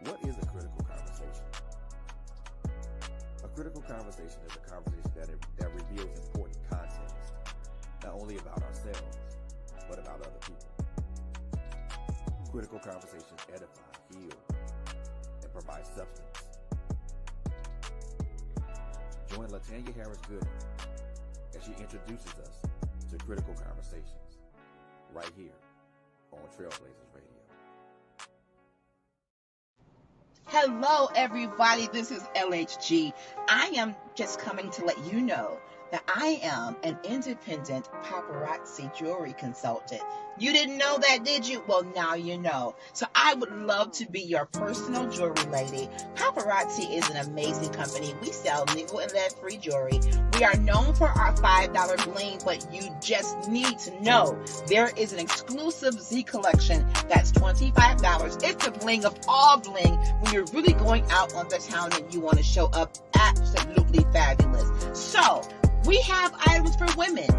What is a critical conversation? A critical conversation is a conversation that reveals important context, not only about ourselves, but about other people. Critical conversations edify, heal, and provide substance. Join Latanya Harris Gooden as she introduces us to critical conversations right here on Trailblazers Radio. Hello, everybody. This is LHG. I am just coming to let you know that I am an independent paparazzi jewelry consultant. You didn't know that, did you? Well, now you know. So I would love to be your personal jewelry lady. Paparazzi is an amazing company. We sell nickel and lead-free jewelry. We are known for our $5 bling, but you just need to know there is an exclusive Z collection that's $25. It's the bling of all bling when you're really going out on the town and you want to show up absolutely fabulous. So we have items for women,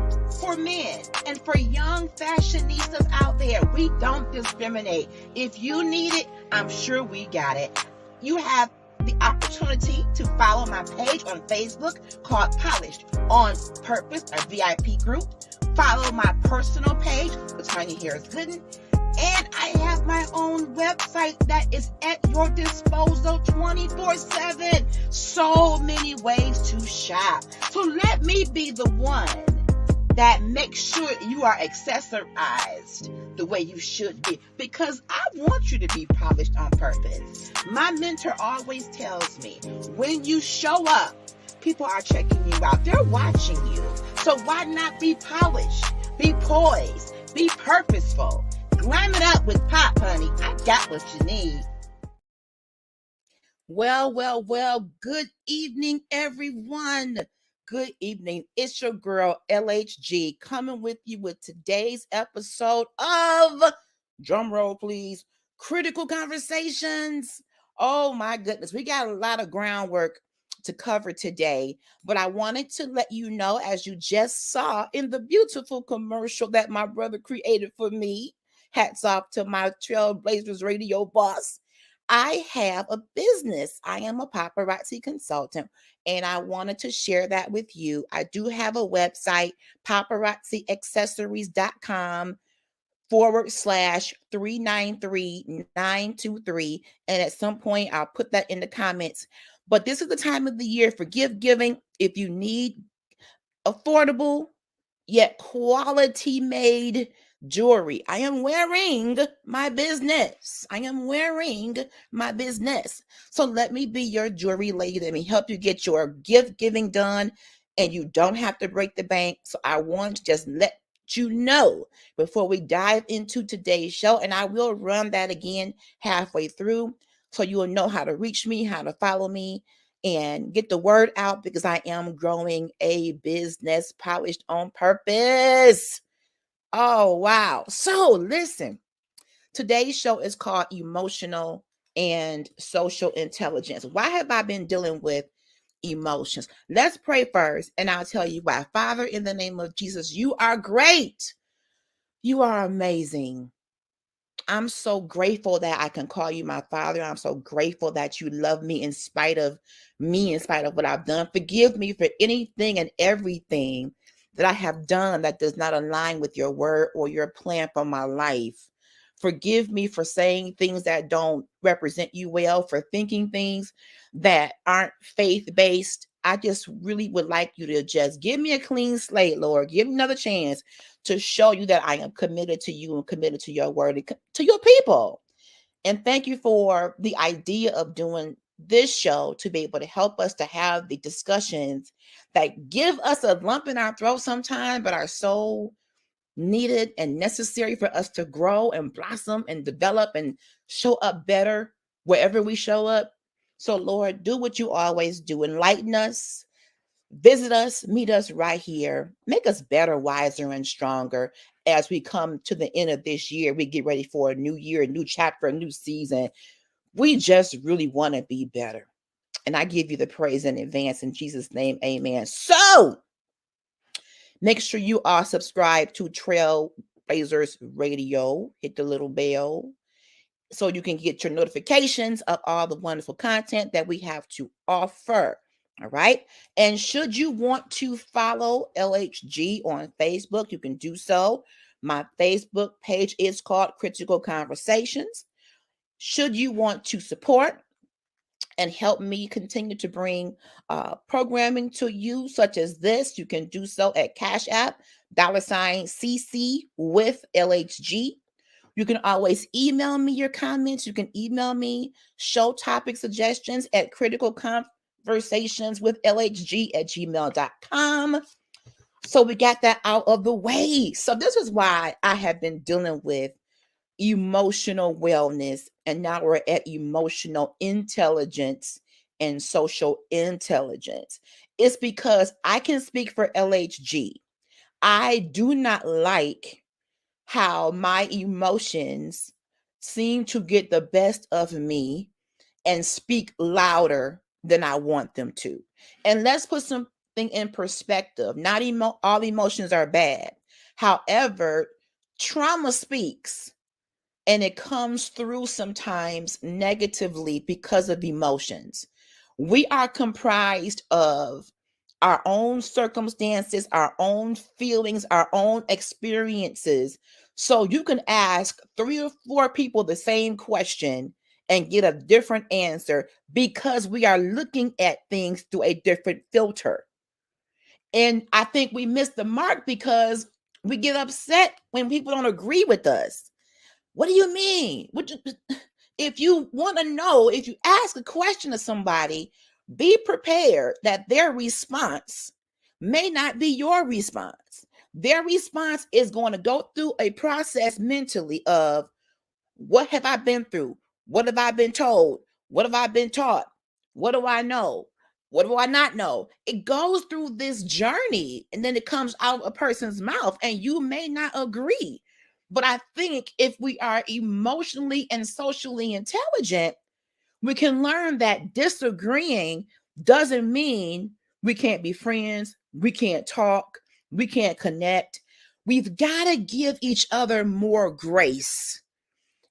for men, and for young fashionistas out there. We don't discriminate. If you need it, I'm sure we got it. You have the opportunity to follow my page on Facebook called Polished on Purpose, a VIP group. Follow my personal page, Latanya Harris Gooden. And I have my own website that is at your disposal 24/7. So many ways to shop. So let me be the one that makes sure you are accessorized the way you should be. Because I want you to be polished on purpose. My mentor always tells me, when you show up, people are checking you out. They're watching you. So why not be polished? Be poised. Be purposeful. Glam it up with pop, honey. I got what you need. Well. Good evening, everyone. Good evening. It's your girl, LHG, coming with you with today's episode of, drumroll please, Critical Conversations. Oh my goodness. We got a lot of groundwork to cover today, but I wanted to let you know, as you just saw in the beautiful commercial that my brother created for me, hats off to my Trailblazers radio boss, I have a business. I am a paparazzi consultant, and I wanted to share that with you. I do have a website, paparazziaccessories.com/393923. And at some point, I'll put that in the comments. But this is the time of the year for gift giving. If you need affordable yet quality made jewelry, I am wearing my business. So let me be your jewelry lady. Let me help you get your gift giving done, and you don't have to break the bank. So I want to just let you know before we dive into today's show, and I will run that again halfway through so you will know how to reach me, how to follow me, and get the word out, because I am growing a business polished on purpose. Oh, wow. So listen, today's show is called Emotional and Social Intelligence. Why have I been dealing with emotions? Let's pray first, and I'll tell you why. Father, in the name of Jesus, you are great. You are amazing. I'm so grateful that I can call you my Father. I'm so grateful that you love me in spite of what I've done. Forgive me for anything and everything that I have done that does not align with your word or your plan for my life. Forgive me for saying things that don't represent you well, for thinking things that aren't faith-based. I just really would like you to just give me a clean slate, Lord. Give me another chance to show you that I am committed to you and committed to your word and to your people. And thank you for the idea of doing this show to be able to help us to have the discussions that give us a lump in our throat sometimes, but are so needed and necessary for us to grow and blossom and develop and show up better wherever we show up. So, Lord, do what you always do. Enlighten us. Visit us, meet us right here. Make us better, wiser, and stronger as we come to the end of this year. We get ready for a new year, a new chapter, a new season. We just really want to be better. And I give you the praise in advance in Jesus' name. Amen. So make sure you are subscribed to Trailblazers Radio. Hit the little bell. so you can get your notifications of all the wonderful content that we have to offer. All right. And should you want to follow LHG on Facebook, you can do so. My Facebook page is called Critical Conversations. Should you want to support and help me continue to bring programming to you, such as this, you can do so at Cash App, $CC with LHG. You can always email me your comments. You can email me show topic suggestions at criticalconversationswithlhg@gmail.com. So we got that out of the way. So this is why I have been dealing with emotional wellness, and now we're at emotional intelligence and social intelligence. It's because I can speak for LHG. I do not like how my emotions seem to get the best of me and speak louder than I want them to. And let's put something in perspective. Not all emotions are bad. However, trauma speaks, and it comes through sometimes negatively because of emotions. We are comprised of our own circumstances, our own feelings, our own experiences. So you can ask 3 or 4 people the same question and get a different answer because we are looking at things through a different filter. And I think we miss the mark because we get upset when people don't agree with us. What do you mean? If you want to know, if you ask a question to somebody, be prepared that their response may not be your response. Their response is going to go through a process mentally of, what have I been through? What have I been told? What have I been taught? What do I know? What do I not know? It goes through this journey and then it comes out of a person's mouth, and you may not agree. But I think if we are emotionally and socially intelligent, we can learn that disagreeing doesn't mean we can't be friends, we can't talk, we can't connect. We've got to give each other more grace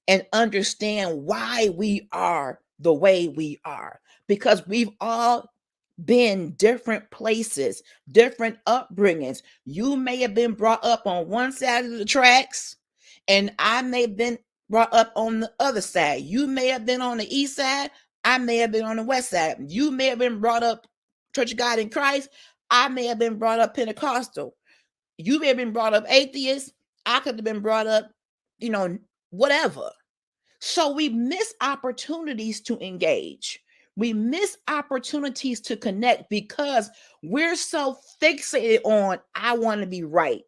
and understand why we are the way we are, because we've all been different places, different upbringings. You may have been brought up on one side of the tracks, and I may have been brought up on the other side. You may have been on the east side, I may have been on the west side. You may have been brought up Church of God in Christ, I may have been brought up Pentecostal. You may have been brought up atheist, I could have been brought up, whatever. So we miss opportunities to engage. We miss opportunities to connect because we're so fixated on, I want to be right.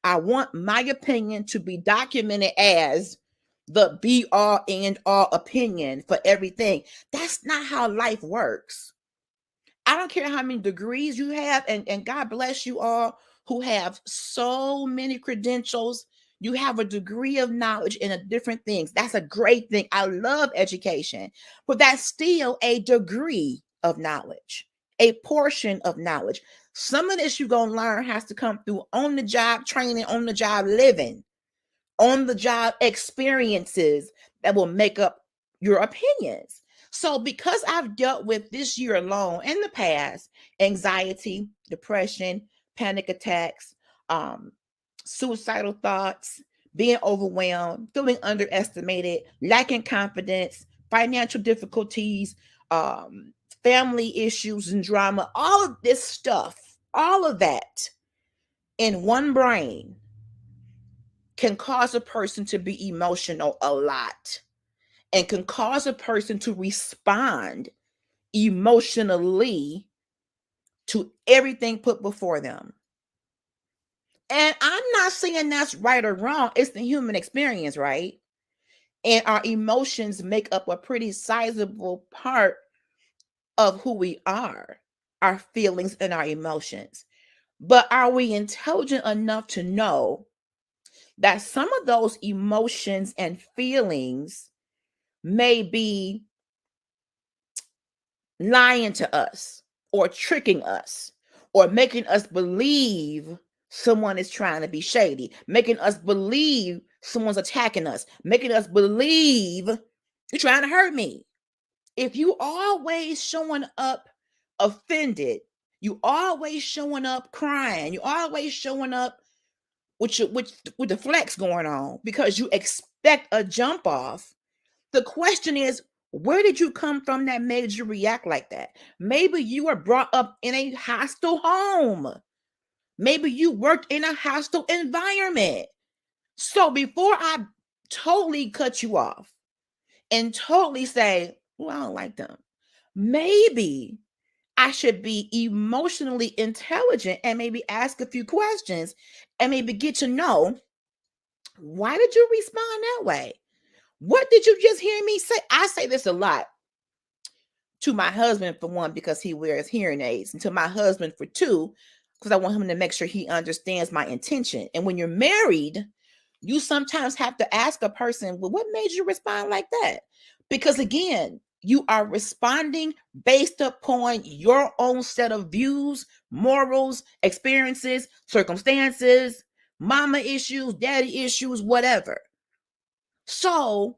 I want my opinion to be documented as the be all and all opinion for everything. That's not how life works. I don't care how many degrees you have, and God bless you all who have so many credentials. You have a degree of knowledge in different things. That's a great thing. I love education, but that's still a degree of knowledge, a portion of knowledge. Some of this you're going to learn has to come through on the job training, on the job living, on the job experiences that will make up your opinions. So because I've dealt with this year alone in the past, anxiety, depression, panic attacks, suicidal thoughts, being overwhelmed, feeling underestimated, lacking confidence, financial difficulties, family issues and drama, all of this stuff, all of that in one brain can cause a person to be emotional a lot, and can cause a person to respond emotionally to everything put before them. And I'm not saying that's right or wrong. It's the human experience, right? And our emotions make up a pretty sizable part of who we are, our feelings and our emotions. But are we intelligent enough to know that some of those emotions and feelings may be lying to us or tricking us or making us believe someone is trying to be shady, making us believe someone's attacking us, making us believe You're trying to hurt me. If you always showing up offended, you always showing up crying, you always showing up with the flex going on because you expect a jump off. The question is, where did you come from that made you react like that? Maybe you were brought up in a hostile home. Maybe you worked in a hostile environment. So before I totally cut you off and totally say, well, I don't like them, maybe I should be emotionally intelligent and maybe ask a few questions and maybe get to know, why did you respond that way? What did you just hear me say? I say this a lot to my husband, for one, because he wears hearing aids, and to my husband, for two, because I want him to make sure he understands my intention. And when you're married, you sometimes have to ask a person, well, what made you respond like that? Because again, you are responding based upon your own set of views, morals, experiences, circumstances, mama issues, daddy issues, whatever. So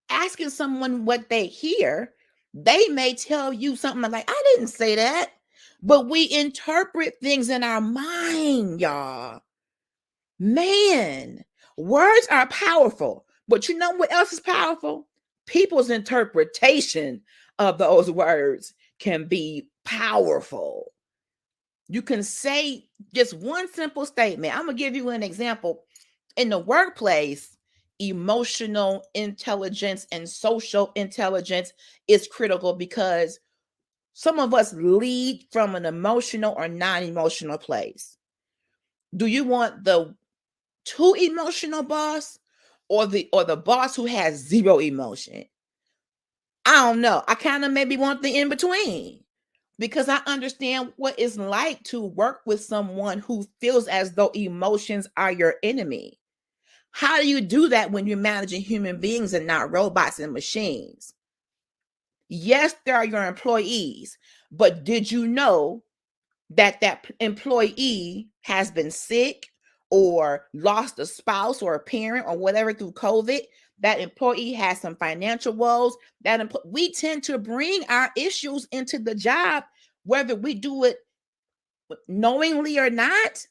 asking someone what they hear, they may tell you something like, I didn't say that. But we interpret things in our mind, y'all. Man, words are powerful. But you know what else is powerful? People's interpretation of those words can be powerful. You can say just one simple statement. I'm going to give you an example. In the workplace, emotional intelligence and social intelligence is critical because some of us lead from an emotional or non-emotional place. Do you want the too emotional boss or the boss who has zero emotion? I don't know. I kind of maybe want the in between because I understand what it's like to work with someone who feels as though emotions are your enemy. How do you do that when you're managing human beings and not robots and machines? Yes, they are your employees, but did you know that that employee has been sick or lost a spouse or a parent or whatever through COVID? That employee has some financial woes. We tend to bring our issues into the job, whether we do it knowingly or not,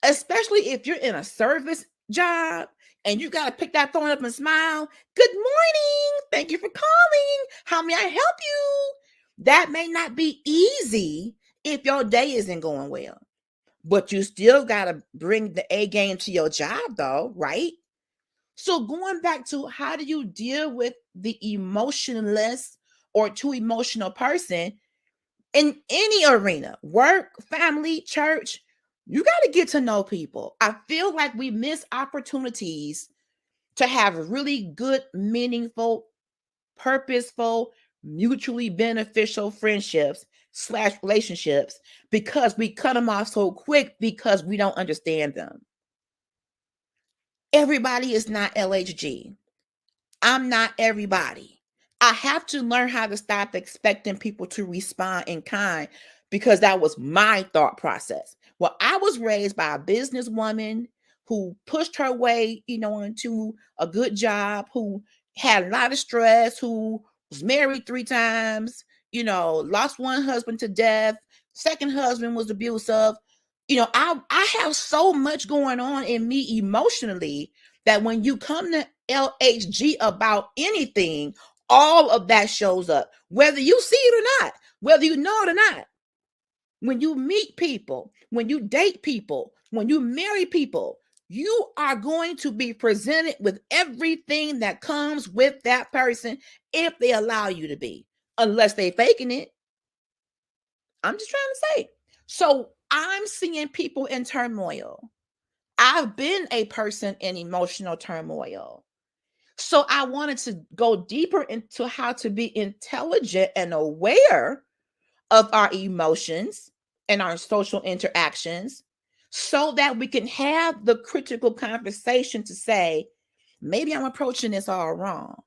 especially if you're in a service job and you got to pick that phone up and smile. Good morning. Thank you for calling. How may I help you? That may not be easy if your day isn't going well, but you still got to bring the A game to your job though, right? So going back to how do you deal with the emotionless or too emotional person in any arena, work, family, church? You got to get to know people. I feel like we miss opportunities to have really good, meaningful, purposeful, mutually beneficial friendships / relationships because we cut them off so quick because we don't understand them. Everybody is not LHG. I'm not everybody. I have to learn how to stop expecting people to respond in kind because that was my thought process. Well, I was raised by a businesswoman who pushed her way, into a good job, who had a lot of stress, who was married 3 times, lost one husband to death, second husband was abusive. I have so much going on in me emotionally that when you come to LHG about anything, all of that shows up, whether you see it or not, whether you know it or not. When you meet people, when you date people, when you marry people, you are going to be presented with everything that comes with that person if they allow you to be, unless they faking it. I'm just trying to say. So I'm seeing people in turmoil. I've been a person in emotional turmoil. So I wanted to go deeper into how to be intelligent and aware of our emotions and our social interactions so that we can have the critical conversation to say, maybe I'm approaching this all wrong.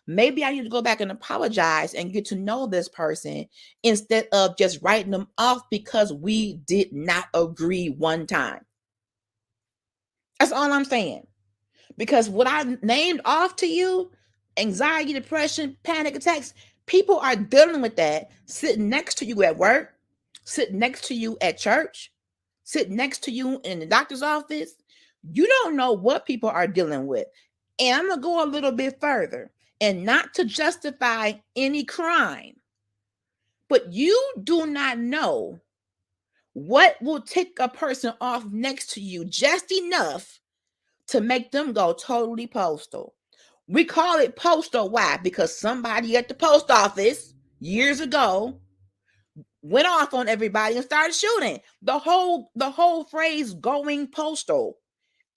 Maybe I need to go back and apologize and get to know this person instead of just writing them off because we did not agree one time. That's all I'm saying. Because what I named off to you, anxiety, depression, panic attacks. People are dealing with that sitting next to you at work, sitting next to you at church, sitting next to you in the doctor's office. You don't know what people are dealing with. And I'm going to go a little bit further, and not to justify any crime, but you do not know what will tick a person off next to you just enough to make them go totally postal. We call it postal. Why? Because somebody at the post office years ago went off on everybody and started shooting. The whole phrase going postal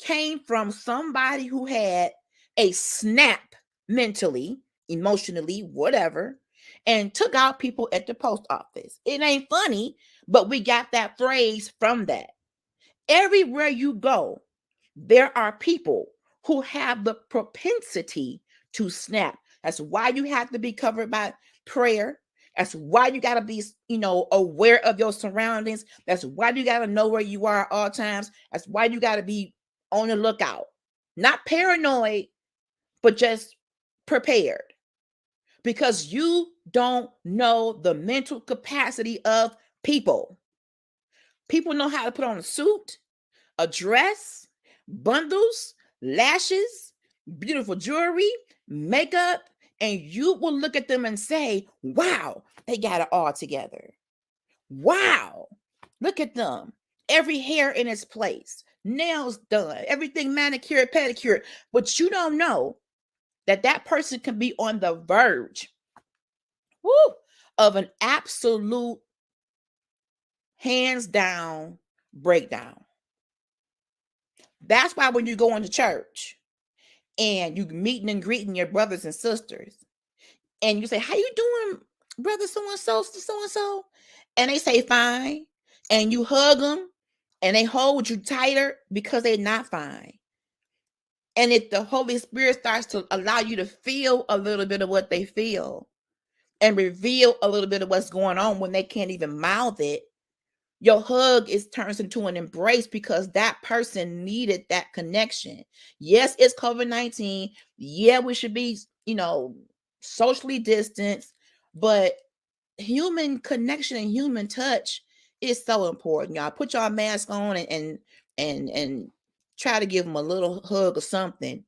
came from somebody who had a snap mentally, emotionally, whatever, and took out people at the post office. It ain't funny, but we got that phrase from that. Everywhere you go, there are people who have the propensity to snap. That's why you have to be covered by prayer. That's why you got to be, aware of your surroundings. That's why you got to know where you are at all times. That's why you got to be on the lookout. Not paranoid, but just prepared. Because you don't know the mental capacity of people. People know how to put on a suit, a dress, bundles, lashes, beautiful jewelry, makeup, and you will look at them and say, wow, they got it all together. Wow, look at them. Every hair in its place, nails done, everything manicured, pedicured. But you don't know that person can be on the verge of an absolute hands down breakdown. That's why when you go into church and you meeting and greeting your brothers and sisters, and you say, how you doing, brother so-and-so? And they say, fine. And you hug them and they hold you tighter because they're not fine. And if the Holy Spirit starts to allow you to feel a little bit of what they feel and reveal a little bit of what's going on when they can't even mouth it, your hug turns into an embrace because that person needed that connection. Yes, it's COVID-19. Yeah, we should be, socially distanced, but human connection and human touch is so important. Y'all put your mask on and try to give them a little hug or something.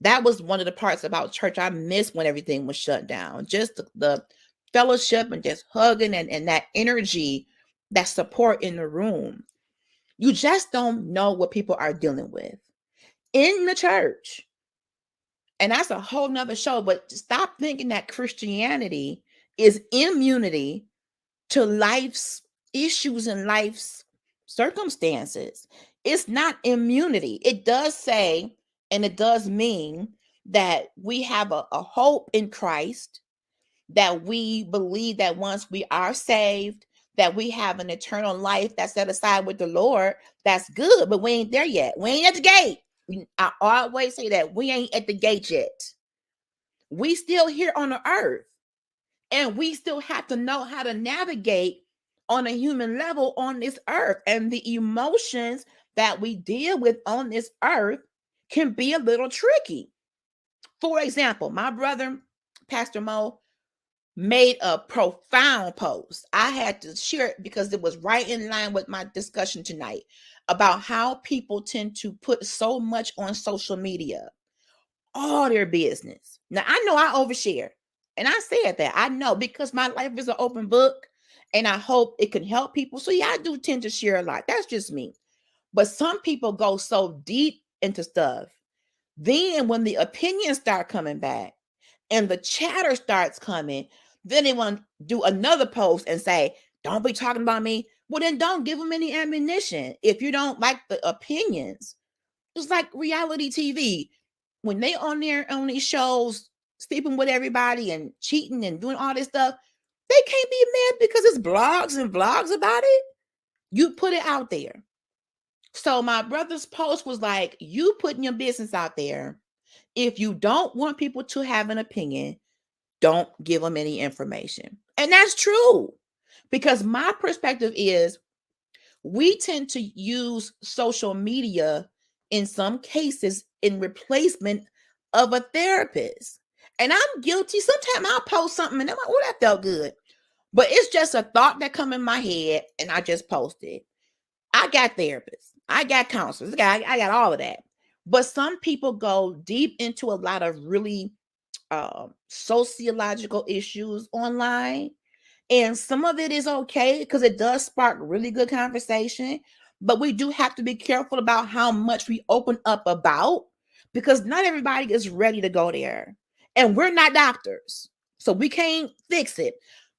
That was one of the parts about church I missed when everything was shut down. Just the fellowship and just hugging and that energy, that support in the room. You just don't know what people are dealing with in the church. And that's a whole nother show, but stop thinking that Christianity is immunity to life's issues and life's circumstances. It's not immunity. It does say, and it does mean that we have a hope in Christ, that we believe that once we are saved, that we have an eternal life that's set aside with the Lord. That's good, but we ain't there yet. We ain't at the gate. I always say that we ain't at the gate yet. We still here on the earth, and we still have to know how to navigate on a human level on this earth. And the emotions that we deal with on this earth can be a little tricky. For example, my brother, Pastor Mo, made a profound post. I had to share it because it was right in line with my discussion tonight about how people tend to put so much on social media, all their business. Now, I know I overshare, and I said that. I know because my life is an open book, and I hope it can help people. So yeah, I do tend to share a lot. That's just me. But some people go so deep into stuff. Then when the opinions start coming back and the chatter starts coming, then they want to do another post and say, don't be talking about me. Well, then don't give them any ammunition. If you don't like the opinions, it's like reality TV. When they on there on these shows, sleeping with everybody and cheating and doing all this stuff, they can't be mad because it's blogs and vlogs about it. You put it out there. So my brother's post was like, you putting your business out there. If you don't want people to have an opinion, don't give them any information. And that's true, because my perspective is we tend to use social media in some cases in replacement of a therapist. And I'm guilty. Sometimes I'll post something and I'm like, oh, that felt good. But it's just a thought that come in my head and I just post it. I got therapists. I got counselors. I got all of that. But some people go deep into a lot of really sociological issues online. And some of it is okay because it does spark really good conversation. But we do have to be careful about how much we open up about because not everybody is ready to go there. And we're not doctors, so we can't fix it.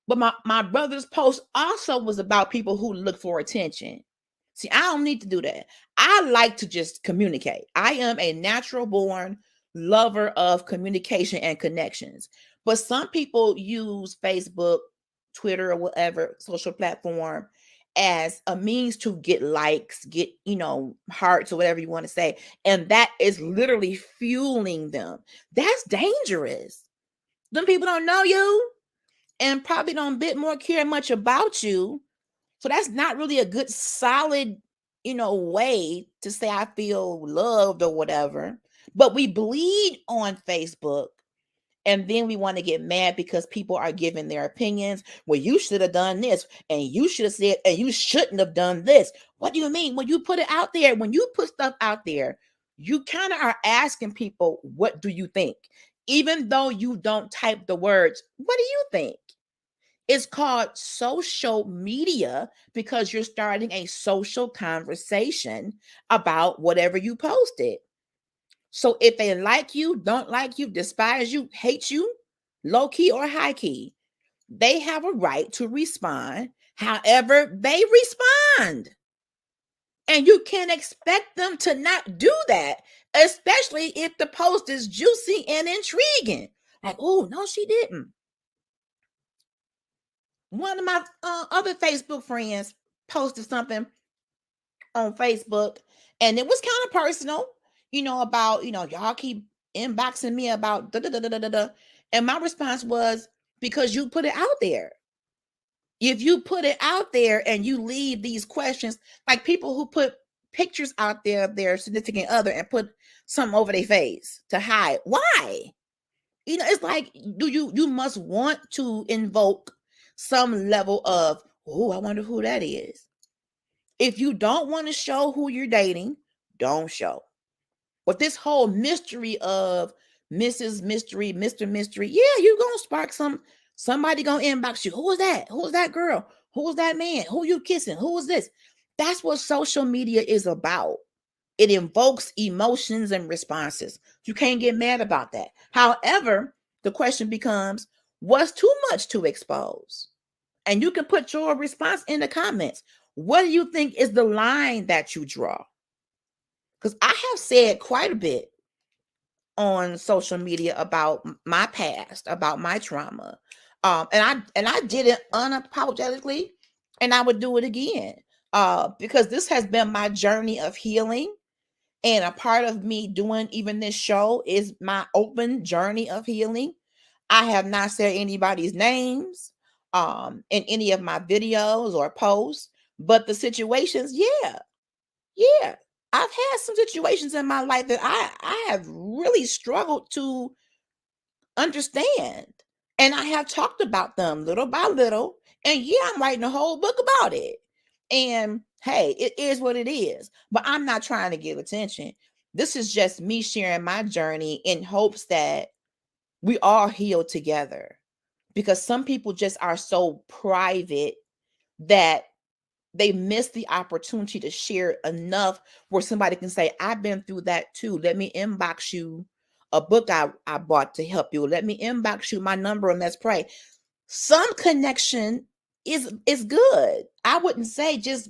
But my brother's post also was about people who look for attention. See, I don't need to do that. I like to just communicate. I am a natural born lover of communication and connections. But some people use Facebook, Twitter, or whatever social platform as a means to get likes, get, hearts or whatever you want to say. And that is literally fueling them. That's dangerous. Them people don't know you and probably don't bit more care much about you. So that's not really a good solid, way to say I feel loved or whatever. But we bleed on Facebook and then we want to get mad because people are giving their opinions. Well, you should have done this and you should have said, and you shouldn't have done this. What do you mean? When you put it out there, when you put stuff out there, you kind of are asking people, what do you think? Even though you don't type the words, what do you think? It's called social media because you're starting a social conversation about whatever you posted. So if they like you, don't like you, despise you, hate you, low key or high key, they have a right to respond however they respond. And you can't expect them to not do that, especially if the post is juicy and intriguing. Like, oh, no, she didn't. One of my other Facebook friends posted something on Facebook and it was kind of personal, about, y'all keep inboxing me about da da da da da da. And my response was because you put it out there. If you put it out there and you leave these questions, like people who put pictures out there of their significant other and put something over their face to hide. Why? It's like you must want to invoke some level of, oh, I wonder who that is. If you don't want to show who you're dating, don't show. But this whole mystery of Mrs. Mystery, Mr. Mystery, yeah, you're gonna spark somebody gonna inbox you. Who is that? Who is that girl? Who is that man? Who you kissing? Who is this? That's what social media is about. It invokes emotions and responses. You can't get mad about that. However, the question becomes, what's too much to expose? And you can put your response in the comments. What do you think is the line that you draw? Because I have said quite a bit on social media about my past, about my trauma. And I did it unapologetically, and I would do it again. Because this has been my journey of healing. And a part of me doing even this show is my open journey of healing. I have not said anybody's names in any of my videos or posts, but the situations, yeah. I've had some situations in my life that I have really struggled to understand. And I have talked about them little by little. And yeah, I'm writing a whole book about it. And hey, it is what it is. But I'm not trying to give attention. This is just me sharing my journey in hopes that we all heal together. Because some people just are so private that they miss the opportunity to share enough where somebody can say, I've been through that too. Let me inbox you a book I bought to help you. Let me inbox you my number and let's pray. Some connection is good. I wouldn't say just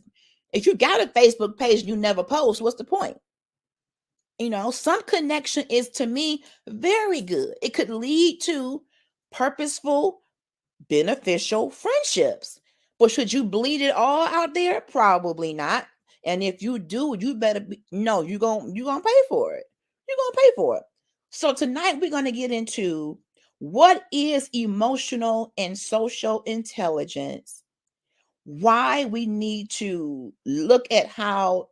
if you got a Facebook page and you never post, what's the point? Some connection is to me very good. It could lead to purposeful, beneficial friendships. But should you bleed it all out there? Probably not. And if you do, you better be no, you're gonna pay for it. You're gonna pay for it. So tonight we're gonna get into what is emotional and social intelligence, why we need to look at how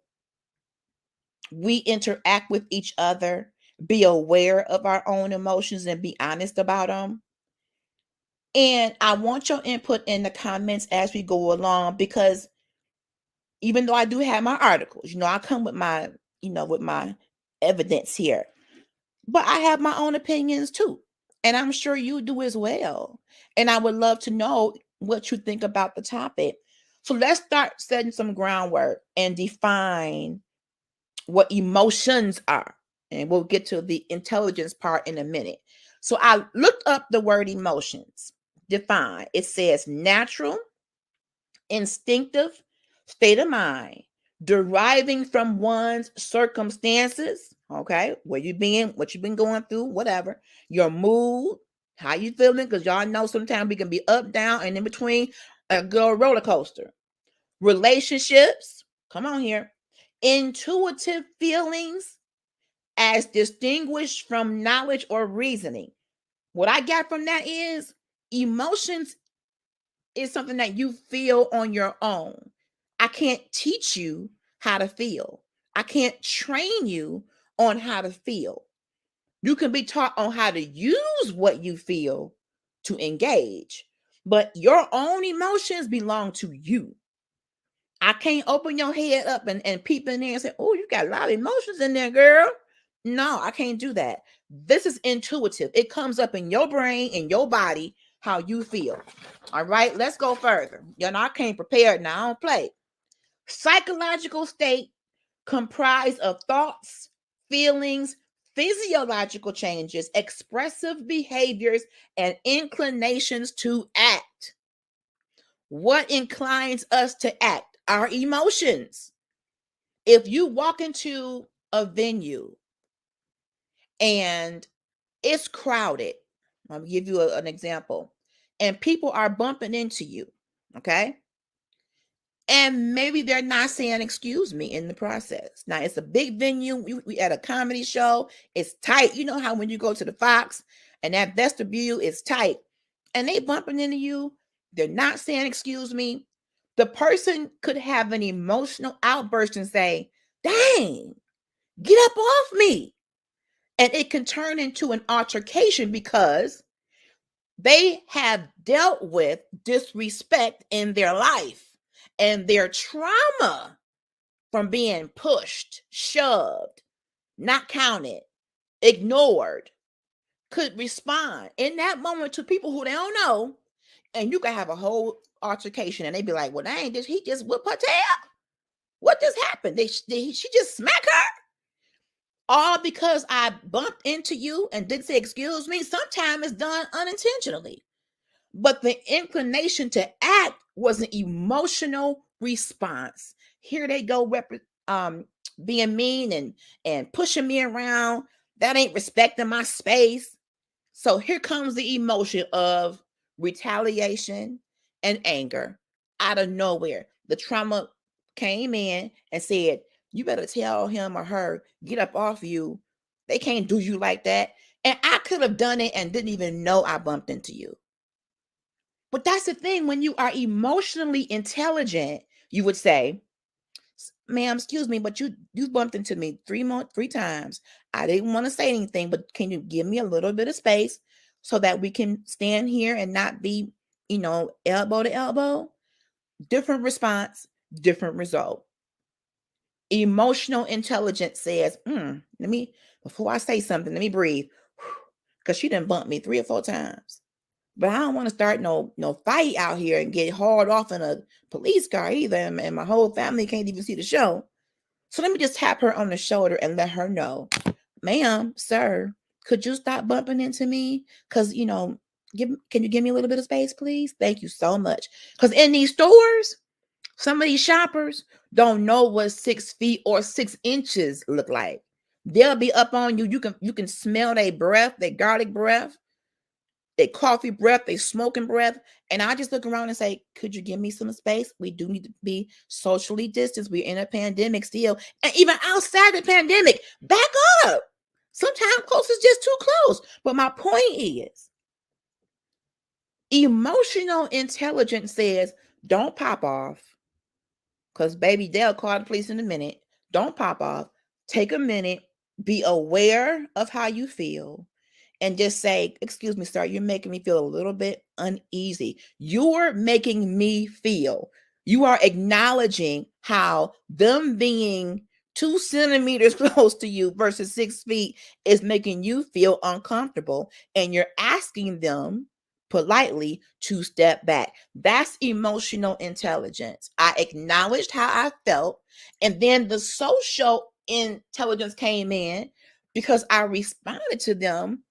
we interact with each other, be aware of our own emotions and be honest about them. And I want your input in the comments as we go along, because even though I do have my articles, I come with my evidence here, but I have my own opinions too. And I'm sure you do as well. And I would love to know what you think about the topic. So let's start setting some groundwork and define what emotions are. And we'll get to the intelligence part in a minute. So I looked up the word emotions. Define. It says natural, instinctive state of mind deriving from one's circumstances, okay, where you been, what you've been going through, whatever, your mood, how you feeling, because y'all know sometimes we can be up, down, and in between, a girl roller coaster. Relationships, come on here, intuitive feelings as distinguished from knowledge or reasoning. What I got from that is emotions is something that you feel on your own. I can't teach you how to feel. I can't train you on how to feel. You can be taught on how to use what you feel to engage, but your own emotions belong to you. I can't open your head up and peep in there and say, oh, you got a lot of emotions in there, girl. No, I can't do that. This is intuitive. It comes up in your brain, in your body, how you feel. All right, let's go further. I came prepared now. I don't play. Psychological state comprised of thoughts, feelings, physiological changes, expressive behaviors, and inclinations to act. What inclines us to act? Our emotions. If you walk into a venue and it's crowded, I'll give you an example, and people are bumping into you, okay? And maybe they're not saying excuse me in the process. Now, it's a big venue. We at a comedy show. It's tight. You know how when you go to the Fox and that vestibule is tight and they bumping into you, they're not saying excuse me. The person could have an emotional outburst and say, dang, get up off me. And it can turn into an altercation because they have dealt with disrespect in their life. And their trauma from being pushed, shoved, not counted, ignored, could respond in that moment to people who they don't know. And you can have a whole altercation and they be like, well, dang, he just whipped her tail. What just happened? She just smacked her? All because I bumped into you and didn't say excuse me. Sometimes it's done unintentionally. But the inclination to act was an emotional response. Here they go, being mean and pushing me around. That ain't respecting my space. So here comes the emotion of retaliation and anger out of nowhere. The trauma came in and said, you better tell him or her, get up off you. They can't do you like that. And I could have done it and didn't even know I bumped into you. But that's the thing. When you are emotionally intelligent, you would say, ma'am, excuse me, but you bumped into me three times. I didn't want to say anything, but can you give me a little bit of space so that we can stand here and not be, elbow to elbow? Different response, different result. Emotional intelligence says, before I say something, let me breathe. Because she done bumped me 3 or 4 times. But I don't want to start no fight out here and get hauled off in a police car either. And my whole family can't even see the show. So let me just tap her on the shoulder and let her know, ma'am, sir, could you stop bumping into me? Because, can you give me a little bit of space, please? Thank you so much. Because in these stores, some of these shoppers don't know what 6 feet or 6 inches look like. They'll be up on you. You can smell their breath, their garlic breath, their coffee breath, their smoking breath. And I just look around and say, could you give me some space? We do need to be socially distanced. We're in a pandemic still. And even outside the pandemic, back up. Sometimes close is just too close. But my point is, emotional intelligence says, don't pop off. Because baby, they'll call the police in a minute. Don't pop off. Take a minute. be aware of how you feel, and just say, excuse me, sir, you're making me feel a little bit uneasy. You're making me feel. You are acknowledging how them being 2 centimeters close to you versus 6 feet is making you feel uncomfortable. And you're asking them politely to step back. That's emotional intelligence. I acknowledged how I felt. And then the social intelligence came in because I responded to them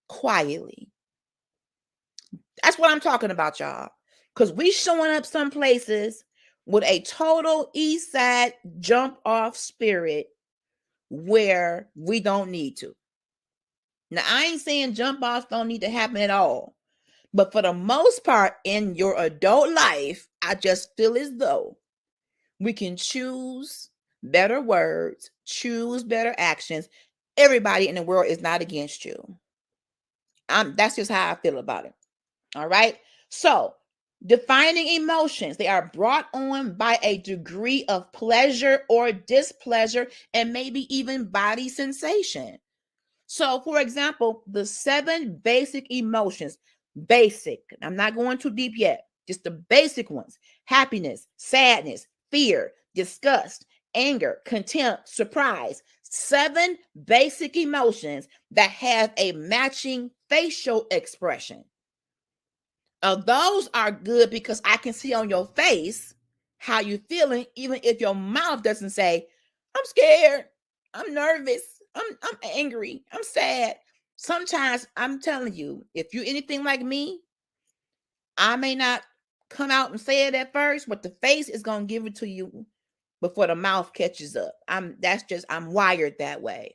quietly. That's what I'm talking about, y'all. Because we showing up some places with a total east side jump off spirit where we don't need to. Now, I ain't saying jump offs don't need to happen at all. But for the most part in your adult life, I just feel as though we can choose better words, choose better actions. Everybody in the world is not against you. That's just how I feel about it. All right. So, defining emotions, they are brought on by a degree of pleasure or displeasure, and maybe even body sensation. So, for example, the 7 basic emotions, basic, I'm not going too deep yet, just the basic ones: happiness, sadness, fear, disgust, anger, contempt, surprise. 7 basic emotions that have a matching facial expression. Those are good because I can see on your face how you're feeling, even if your mouth doesn't say, I'm scared, I'm nervous, I'm angry, I'm sad. Sometimes I'm telling you, if you're anything like me, I may not come out and say it at first, but the face is gonna give it to you before the mouth catches up. I'm wired that way.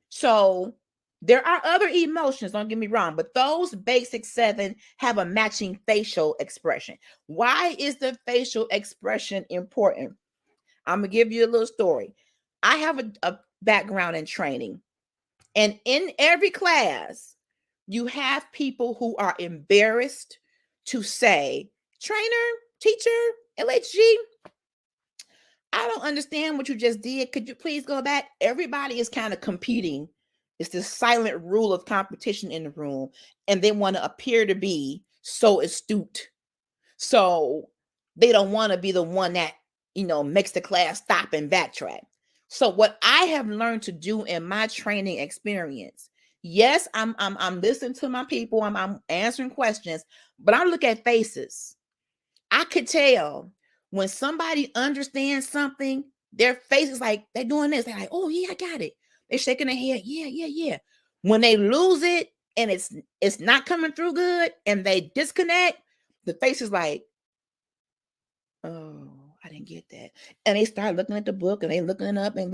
So there are other emotions, don't get me wrong, but those basic 7 have a matching facial expression. Why is the facial expression important? I'm going to give you a little story. I have a background in training, and in every class, you have people who are embarrassed to say, trainer, teacher, LHG, I don't understand what you just did. Could you please go back? Everybody is kind of competing. It's this silent rule of competition in the room, and they want to appear to be so astute. So they don't want to be the one that, makes the class stop and backtrack. So what I have learned to do in my training experience, yes, I'm listening to my people, I'm answering questions, but I look at faces. I could tell when somebody understands something, their face is like, they're doing this. They're like, oh yeah, I got it. They're shaking their head. Yeah. When they lose it and it's not coming through good and they disconnect, the face is like, oh, I didn't get that. And they start looking at the book and they looking it up and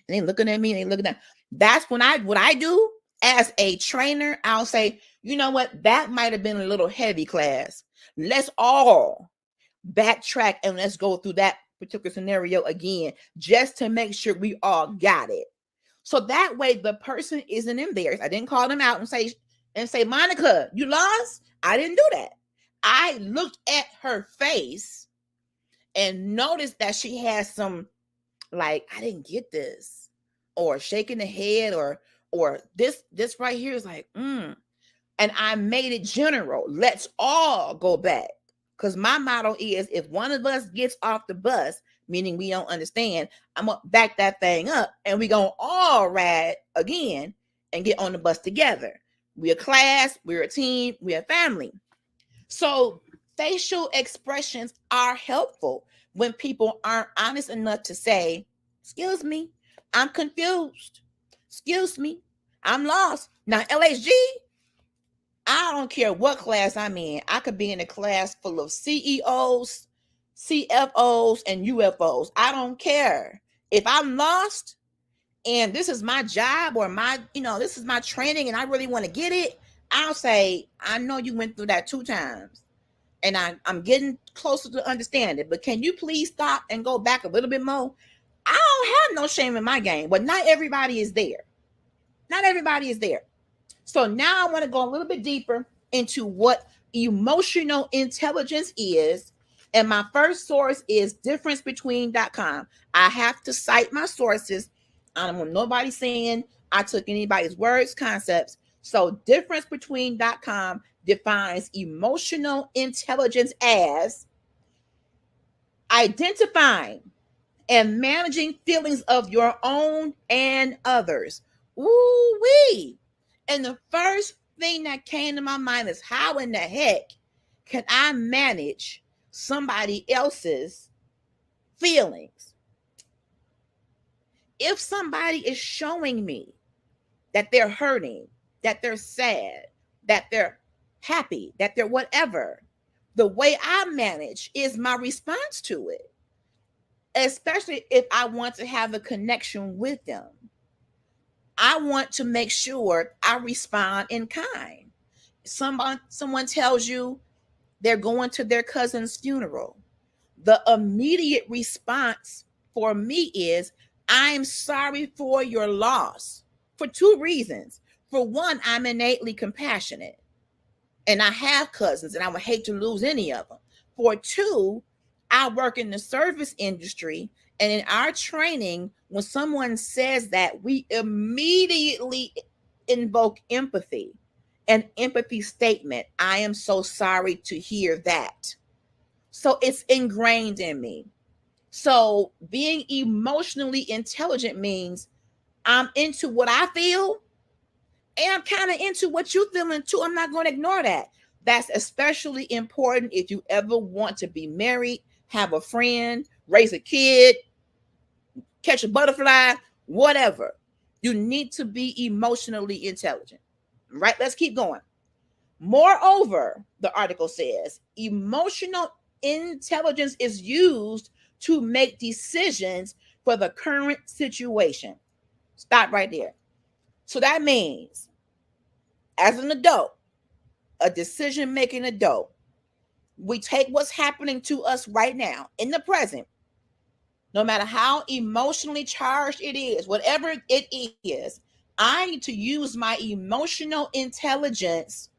they looking at me and they looking at. That's when what I do as a trainer, I'll say, you know what? That might have been a little heavy class. Let's all backtrack and let's go through that particular scenario again, just to make sure we all got it. So that way the person isn't embarrassed. I didn't call them out and say, Monica, you lost? I didn't do that. I looked at her face and noticed that she has some, like, I didn't get this, or shaking the head, or this right here is like, and I made it general. Let's all go back. Because my motto is, if one of us gets off the bus, meaning we don't understand, I'm going to back that thing up and we're going to all ride again and get on the bus together. We're a class, we're a team, we're a family. So facial expressions are helpful when people aren't honest enough to say, excuse me, I'm confused. Excuse me, I'm lost. Now, LHG, I don't care what class I'm in. I could be in a class full of CEOs, CFOs, and UFOs. I don't care. If I'm lost and this is my job or this is my training and I really want to get it, I'll say, I know you went through that 2 times and I'm getting closer to understand it, but can you please stop and go back a little bit more? I don't have no shame in my game, but not everybody is there. Not everybody is there. So now I want to go a little bit deeper into what emotional intelligence is. And my first source is differencebetween.com. I have to cite my sources I don't want nobody saying I took anybody's words, concepts. So difference between.com defines emotional intelligence as identifying and managing feelings of your own and others. Ooh wee. And the first thing that came to my mind is, how in the heck can I manage somebody else's feelings? If somebody is showing me that they're hurting, that they're sad, that they're happy, that they're whatever, the way I manage is my response to it, especially if I want to have a connection with them. I want to make sure I respond in kind. Someone tells you they're going to their cousin's funeral. The immediate response for me is, I'm sorry for your loss, for two reasons. For one, I'm innately compassionate, and I have cousins, and I would hate to lose any of them. For two, I work in the service industry, and in our training, when someone says that, we immediately invoke empathy, an empathy statement. I am so sorry to hear that. So it's ingrained in me. So being emotionally intelligent means I'm into what I feel, and I'm kind of into what you're feeling too. I'm not going to ignore that. That's especially important if you ever want to be married, have a friend, raise a kid, catch a butterfly, whatever. You need to be emotionally intelligent. Right? Let's keep going. Moreover, the article says, emotional intelligence is used to make decisions for the current situation. Stop right there. So that means, as an adult, a decision-making adult, we take what's happening to us right now in the present, no matter how emotionally charged it is, whatever it is, I need to use my emotional intelligence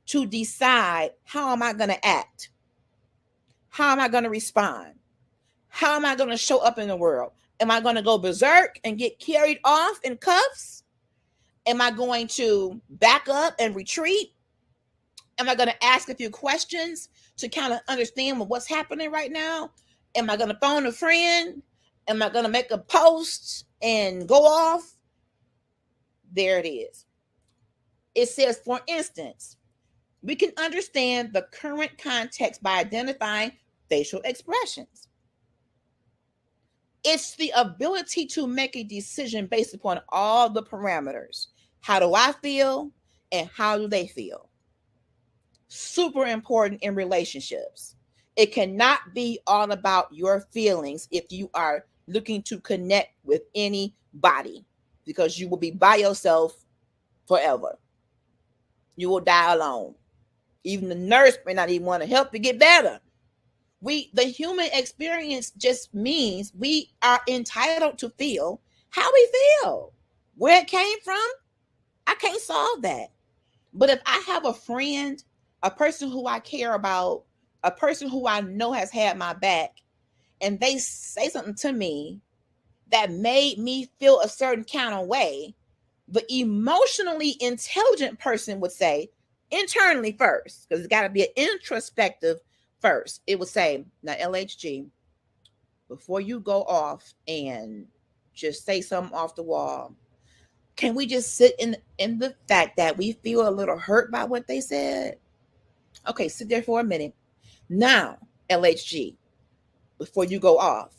to decide, how am I going to act? How am I going to respond? How am I going to show up in the world? Am I going to go berserk and get carried off in cuffs? Am I going to back up and retreat? Am I going to ask a few questions to kind of understand what's happening right now? Am I going to phone a friend? Am I going to make a post and go off? There it is. It says, for instance, we can understand the current context by identifying facial expressions. It's the ability to make a decision based upon all the parameters. How do I feel and how do they feel? Super important in relationships. It cannot be all about your feelings if you are looking to connect with anybody, because you will be by yourself forever. You will die alone. Even the nurse may not even want to help you get better. The human experience just means we are entitled to feel how we feel. Where it came from, I can't solve that. But if I have a friend, a person who I care about, a person who I know has had my back, and they say something to me that made me feel a certain kind of way, the emotionally intelligent person would say, internally first, because it's got to be an introspective first. It would say, now LHG, before you go off and just say something off the wall, can we just sit in the fact that we feel a little hurt by what they said? Okay, sit there for a minute. Now, LHG, before you go off,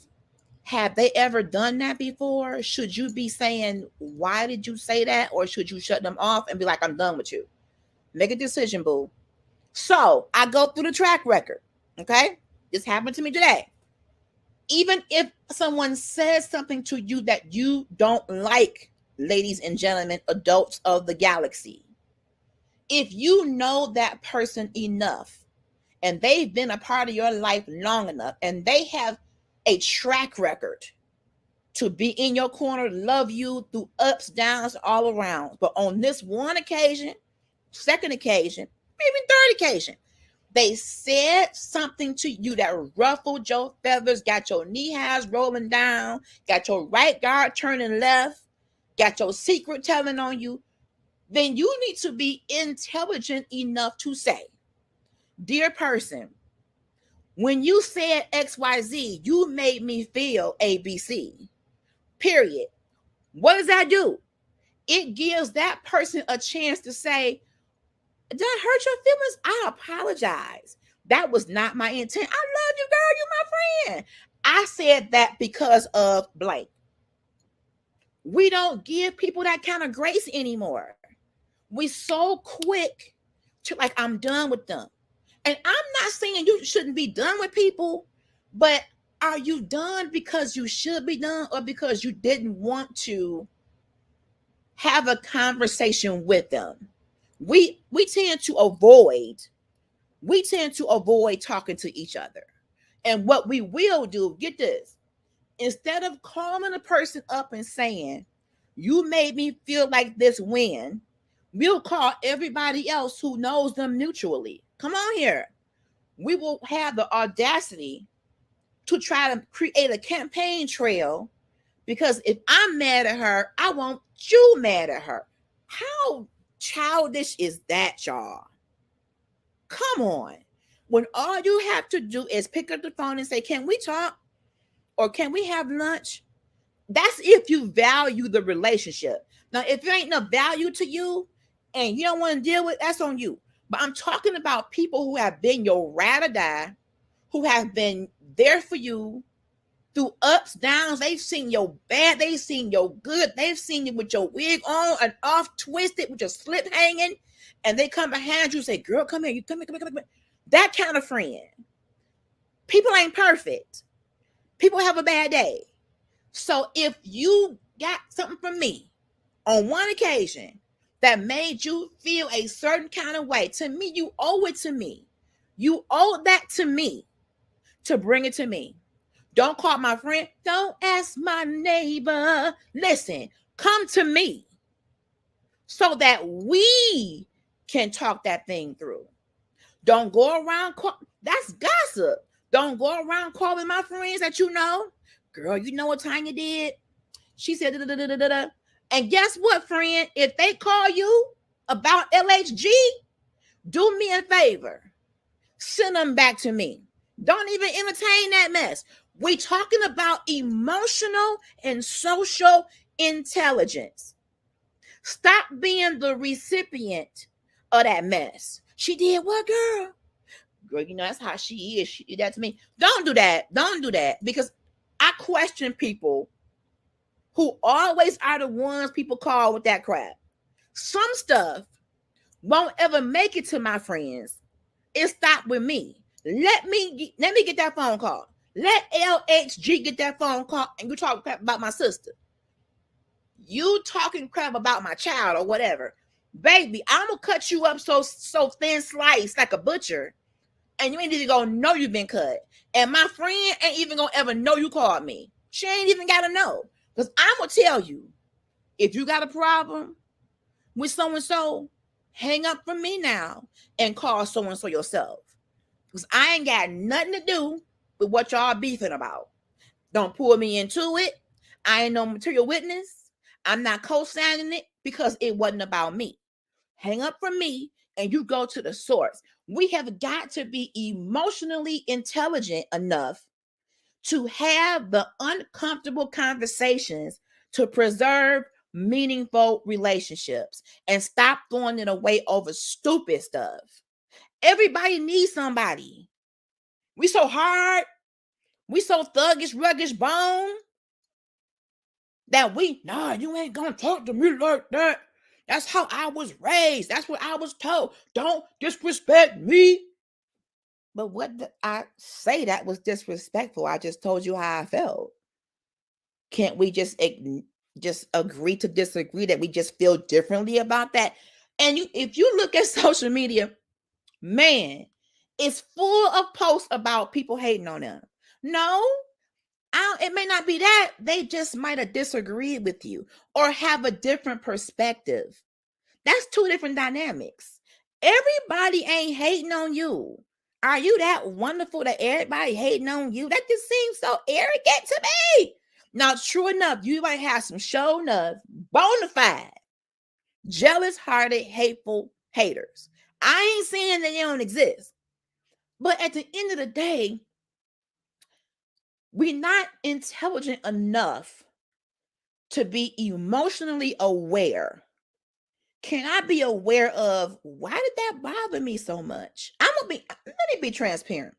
have they ever done that before? Should you be saying, why did you say that? Or should you shut them off and be like, I'm done with you? Make a decision, boo. So I go through the track record. Okay, this happened to me today. Even if someone says something to you that you don't like, ladies and gentlemen, adults of the galaxy, if you know that person enough and they've been a part of your life long enough and they have a track record to be in your corner, love you through ups, downs, all around, but on this one occasion, second occasion, maybe third occasion, They said something to you that ruffled your feathers, got your knee highs rolling down, got your right guard turning left, got your secret telling on you, then you need to be intelligent enough to say, dear person, when you said XYZ, you made me feel ABC. Period. What does that do? It gives that person a chance to say, did I hurt your feelings? I apologize. That was not my intent. I love you, girl. You my friend. I said that because of blank. We don't give people that kind of grace anymore. We so quick to like, I'm done with them. And I'm not saying you shouldn't be done with people, but are you done because you should be done or because you didn't want to have a conversation with them? We tend to avoid talking to each other. And what we will do, get this, instead of calling a person up and saying, you made me feel like this when, we'll call everybody else who knows them mutually. Come on here. We will have the audacity to try to create a campaign trail, because if I'm mad at her, I want you mad at her. How childish is that, y'all? Come on. When all you have to do is pick up the phone and say, can we talk? Or can we have lunch? That's if you value the relationship. Now, if there ain't no value to you and you don't want to deal with, that's on you. But I'm talking about people who have been your ride or die, who have been there for you through ups, downs. They've seen your bad, they've seen your good, they've seen you with your wig on and off, twisted, with your slip hanging, and they come behind you and say, girl, come here, you come here. That kind of friend. People ain't perfect. People have a bad day. So if you got something from me on one occasion that made you feel a certain kind of way, to me, you owe it to me. You owe that to me to bring it to me. Don't call my friend. Don't ask my neighbor. Listen, come to me so that we can talk that thing through. Don't go around. That's gossip. Don't go around calling my friends that you know. Girl, you know what Tanya did? She said, da, da, da, da, da, da. And guess what, friend? If they call you about LHG, do me a favor. Send them back to me. Don't even entertain that mess. We're talking about emotional and social intelligence. Stop being the recipient of that mess. She did what, girl? Girl, you know, that's how she is. She did that to me. Don't do that. Don't do that. Because I question people who always are the ones people call with that crap. Some stuff won't ever make it to my friends. It stopped with me. Let me get that phone call. Let LHG get that phone call, and you talk crap about my sister. You talking crap about my child or whatever. Baby, I'm gonna cut you up so thin sliced like a butcher, and you ain't even gonna know you've been cut. And my friend ain't even gonna ever know you called me. She ain't even gotta know. Because I'm gonna tell you, if you got a problem with so-and-so, hang up from me now and call so-and-so yourself. Because I ain't got nothing to do with what y'all beefing about. Don't pull me into it. I ain't no material witness. I'm not co-signing it because it wasn't about me. Hang up from me and you go to the source. We have got to be emotionally intelligent enough to have the uncomfortable conversations to preserve meaningful relationships and stop throwing it away over stupid stuff. Everybody needs somebody. We so hard. We so thuggish, ruggish bone that you ain't gonna talk to me like that. That's how I was raised. That's what I was told. Don't disrespect me. But what did I say that was disrespectful? I just told you how I felt. Can't we just agree to disagree, that we just feel differently about that? And if you look at social media, man, it's full of posts about people hating on them. No, it may not be that. They just might have disagreed with you or have a different perspective. That's two different dynamics. Everybody ain't hating on you. Are you that wonderful that everybody hating on you? That just seems so arrogant to me. Now, true enough, you might have some show enough, bona fide, jealous-hearted, hateful haters. I ain't saying that they don't exist. But at the end of the day, we're not intelligent enough to be emotionally aware. Can I be aware of why did that bother me so much? Let me be transparent.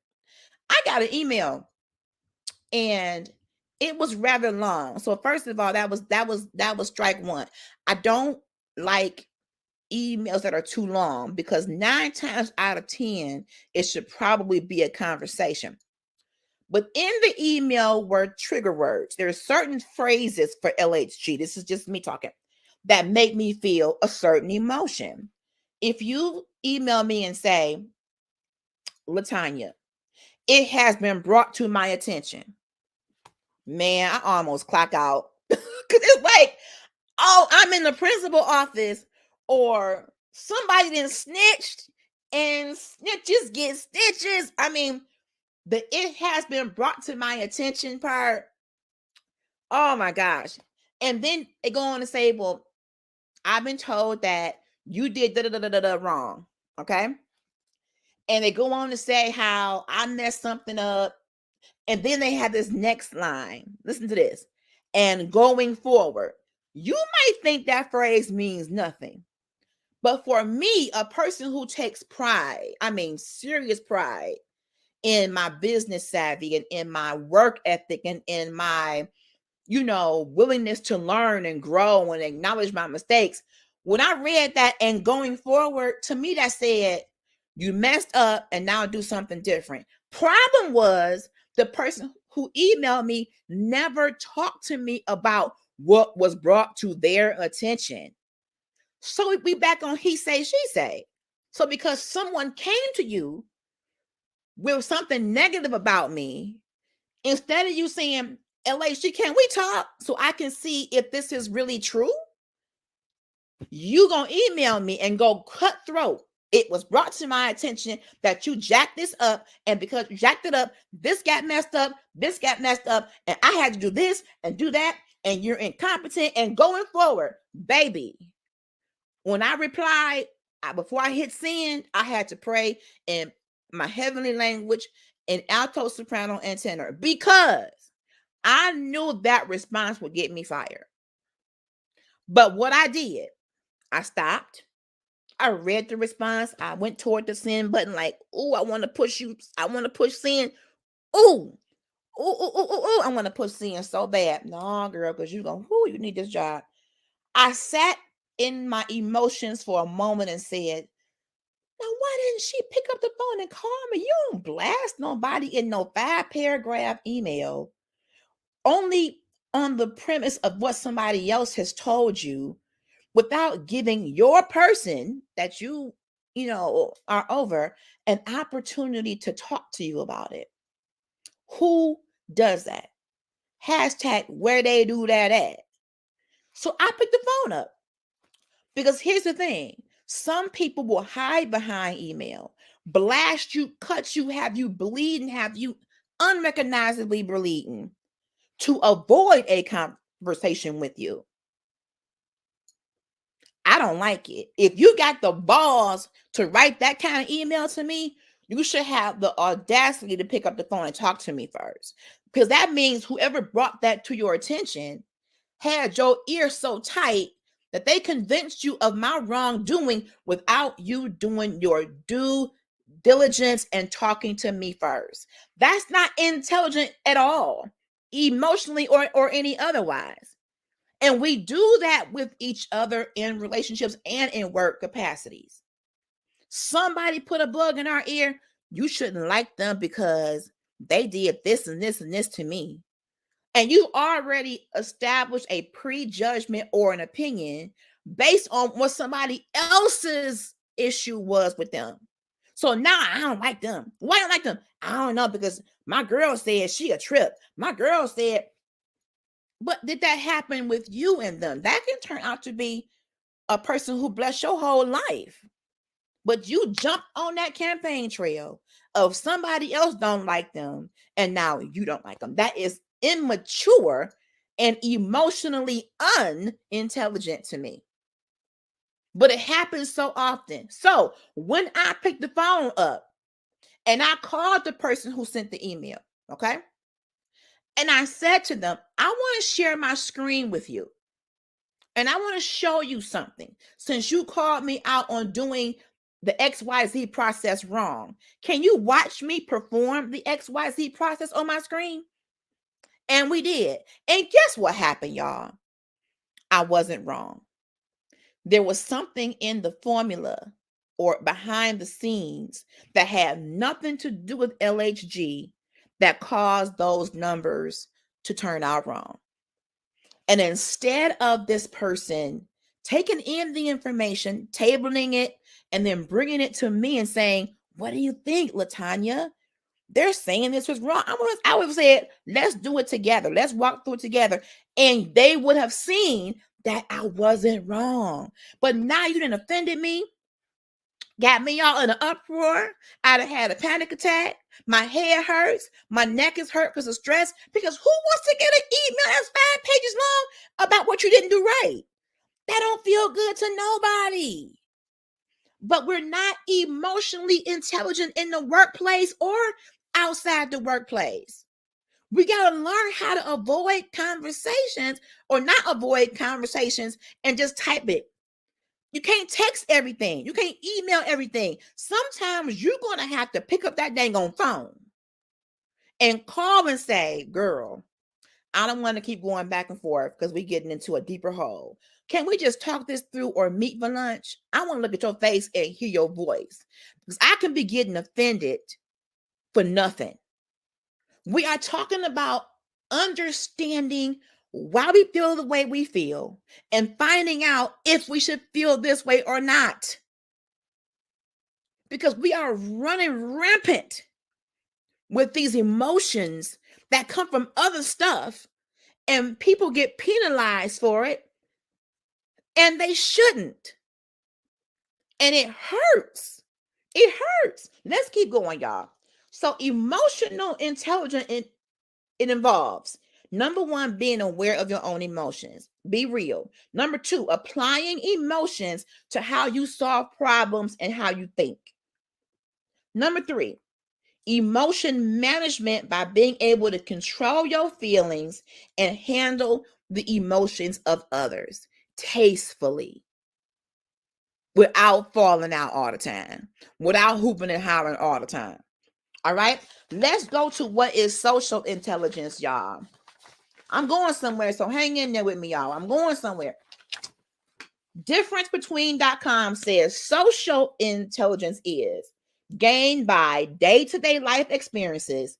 I got an email and it was rather long. So first of all, that was strike one. I don't like emails that are too long because 9 times out of 10, it should probably be a conversation. But in the email were trigger words. There are certain phrases for LHG. This is just me talking that make me feel a certain emotion. If you email me and say, LaTanya, it has been brought to my attention. Man, I almost clock out. Because it's like, oh, I'm in the principal office or somebody then snitched and snitches get stitches. I mean, the it has been brought to my attention part. Oh my gosh. And then they go on to say, well, I've been told that you did wrong. Okay. And they go on to say how I messed something up. And then they have this next line. Listen to this. And going forward, you might think that phrase means nothing. But for me, a person who takes pride, I mean, serious pride in my business savvy and in my work ethic and in my, willingness to learn and grow and acknowledge my mistakes. When I read that and going forward, to me, that said, you messed up and now do something different. Problem was the person who emailed me never talked to me about what was brought to their attention. So we back on he say, she say. So because someone came to you with something negative about me, instead of you saying, LHG, can we talk so I can see if this is really true? You gonna email me and go cutthroat. It was brought to my attention that you jacked this up, and because you jacked it up, this got messed up, and I had to do this and do that, and you're incompetent. And going forward, baby, when I replied, before I hit send, I had to pray in my heavenly language in alto, soprano, and tenor because I knew that response would get me fired. But what I did, I stopped. I read the response. I went toward the send button like, oh, I want to push you. I want to push send. Oh, I want to push send so bad. No, girl, because you need this job. I sat in my emotions for a moment and said, now, why didn't she pick up the phone and call me? You don't blast nobody in no 5-paragraph email only on the premise of what somebody else has told you without giving your person that you are over an opportunity to talk to you about it. Who does that? Hashtag where they do that at. So I picked the phone up because here's the thing. Some people will hide behind email, blast you, cut you, have you bleeding, have you unrecognizably bleeding to avoid a conversation with you. I don't like it. If you got the balls to write that kind of email to me, you should have the audacity to pick up the phone and talk to me first. Because that means whoever brought that to your attention had your ear so tight that they convinced you of my wrongdoing without you doing your due diligence and talking to me first. That's not intelligent at all, emotionally or any otherwise. And we do that with each other in relationships and in work capacities. Somebody put a bug in our ear. You shouldn't like them because they did this and this and this to me. And you already established a prejudgment or an opinion based on what somebody else's issue was with them. So now I don't like them. Why don't I like them? I don't know, because my girl said she a trip. My girl said, but did that happen with you and them? That can turn out to be a person who blessed your whole life. But you jumped on that campaign trail of somebody else don't like them, and now you don't like them. That is immature and emotionally unintelligent to me. But it happens so often. So when I picked the phone up and I called the person who sent the email, okay? And I said to them, I want to share my screen with you. And I want to show you something. Since you called me out on doing the XYZ process wrong, can you watch me perform the XYZ process on my screen? And we did. And guess what happened, y'all? I wasn't wrong. There was something in the formula or behind the scenes that had nothing to do with LHG that caused those numbers to turn out wrong. And instead of this person taking in the information, tabling it, and then bringing it to me and saying, what do you think, LaTanya? They're saying this was wrong. I would have said, let's do it together. Let's walk through it together. And they would have seen that I wasn't wrong. But now you done offended me, got me all in an uproar. I'd have had a panic attack. My head hurts. My neck is hurt because of stress. Because who wants to get an email that's 5 pages long about what you didn't do right? That don't feel good to nobody. But we're not emotionally intelligent in the workplace or outside the workplace. We got to learn how to avoid conversations or not avoid conversations and just type it. You can't text everything. You can't email everything. Sometimes you're going to have to pick up that dang on phone and call and say, girl, I don't want to keep going back and forth because we're getting into a deeper hole. Can we just talk this through or meet for lunch? I want to look at your face and hear your voice because I can be getting offended for nothing. We are talking about understanding why we feel the way we feel and finding out if we should feel this way or not. Because we are running rampant with these emotions that come from other stuff, and people get penalized for it, and they shouldn't. And it hurts. It hurts. Let's keep going, y'all. So emotional intelligence, it involves, number one, being aware of your own emotions. Be real. Number two, applying emotions to how you solve problems and how you think. Number three, emotion management by being able to control your feelings and handle the emotions of others tastefully without falling out all the time, without hooping and hollering all the time. All right, let's go to what is social intelligence, y'all. I'm going somewhere, so hang in there with me, y'all. I'm going somewhere. Differencebetween.com says social intelligence is gained by day-to-day life experiences,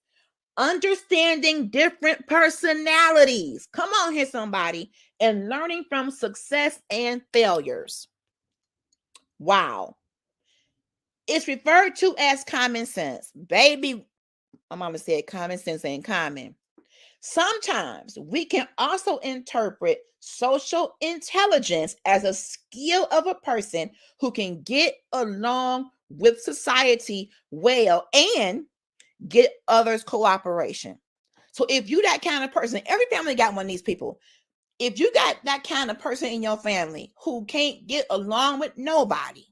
understanding different personalities. Come on here, somebody, and learning from success and failures. Wow. It's referred to as common sense. Baby, my mama said common sense ain't common. Sometimes we can also interpret social intelligence as a skill of a person who can get along with society well and get others' cooperation. So if you that kind of person, every family got one of these people. If you got that kind of person in your family who can't get along with nobody,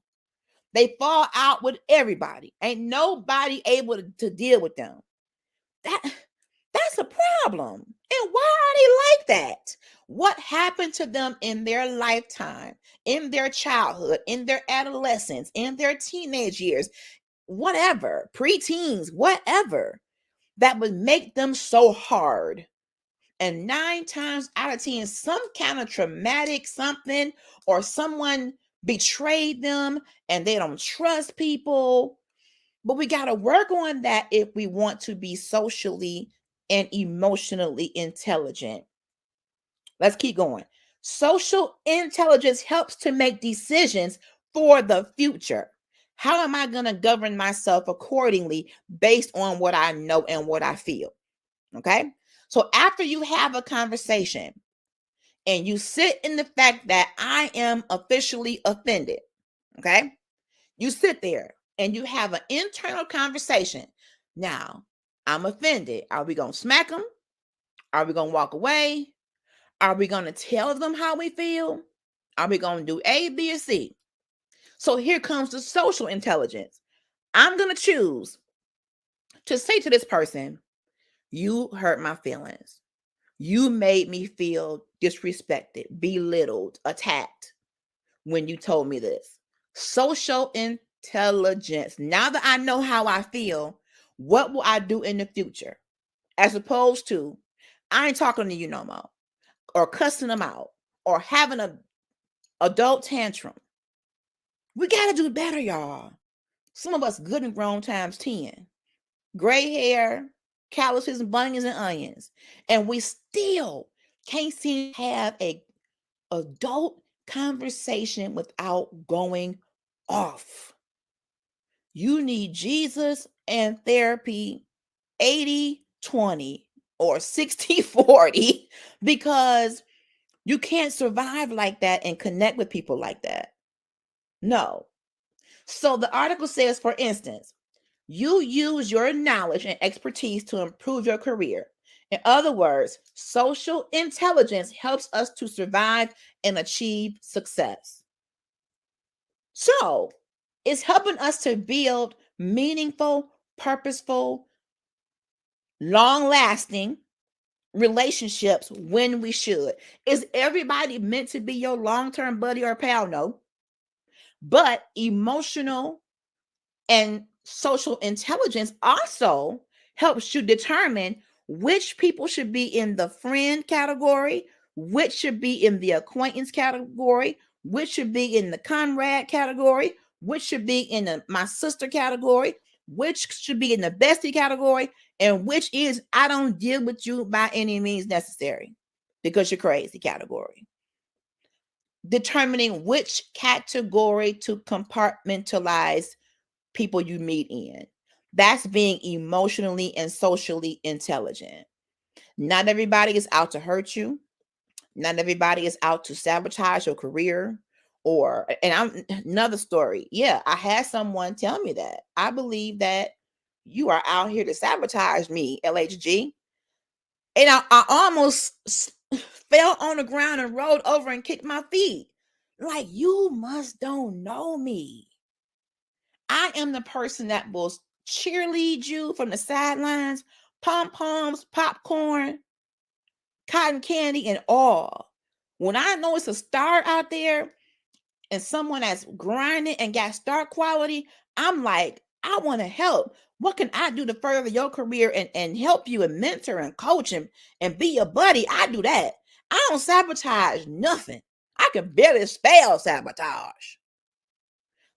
they fall out with everybody. Ain't nobody able to deal with them. That's a problem. And why are they like that? What happened to them in their lifetime, in their childhood, in their adolescence, in their teenage years, whatever, preteens, whatever, that would make them so hard? And 9 times out of 10, some kind of traumatic something, or someone betrayed them and they don't trust people. But we got to work on that if we want to be socially and emotionally intelligent. Let's keep going. Social intelligence helps to make decisions for the future. How am I going to govern myself accordingly based on what I know and what I feel? Okay. So after you have a conversation and you sit in the fact that I am officially offended, okay, You sit there and you have an internal conversation. Now, I'm offended. Are we going to smack them? Are we going to walk away? Are we going to tell them how we feel? Are we going to do A, B, or C? So here comes the social intelligence. I'm going to choose to say to this person, you hurt my feelings. You made me feel disrespected, belittled, attacked when you told me this. Social intelligence. Now that I know how I feel, what will I do in the future? As opposed to, I ain't talking to you no more, or cussing them out, or having an adult tantrum. We got to do better, y'all. Some of us good and grown times 10. Gray hair, calluses and bunions and onions. And we still can't seem to have a adult conversation without going off. You need Jesus and therapy 80-20 or 60-40 because you can't survive like that and connect with people like that. No. So the article says, for instance, you use your knowledge and expertise to improve your career. In other words, social intelligence helps us to survive and achieve success. So it's helping us to build meaningful, purposeful, long-lasting relationships when we should. Is everybody meant to be your long-term buddy or pal? No. But emotional and social intelligence also helps you determine which people should be in the friend category, which should be in the acquaintance category, which should be in the comrade category, which should be in the my sister category, which should be in the bestie category, and which is I don't deal with you by any means necessary because you're crazy category. Determining which category to compartmentalize people you meet in. That's being emotionally and socially intelligent. Not everybody is out to hurt you. Not everybody is out to sabotage your career. And I'm another story. Yeah, I had someone tell me that. I believe that you are out here to sabotage me, LHG. And I almost fell on the ground and rolled over and kicked my feet. Like, you must don't know me. I am the person that will cheerlead you from the sidelines, pom-poms, popcorn, cotton candy, and all. When I know it's a star out there and someone that's grinding and got star quality, I'm like, I want to help. What can I do to further your career and help you and mentor and coach and be your buddy? I do that. I don't sabotage nothing. I can barely spell sabotage.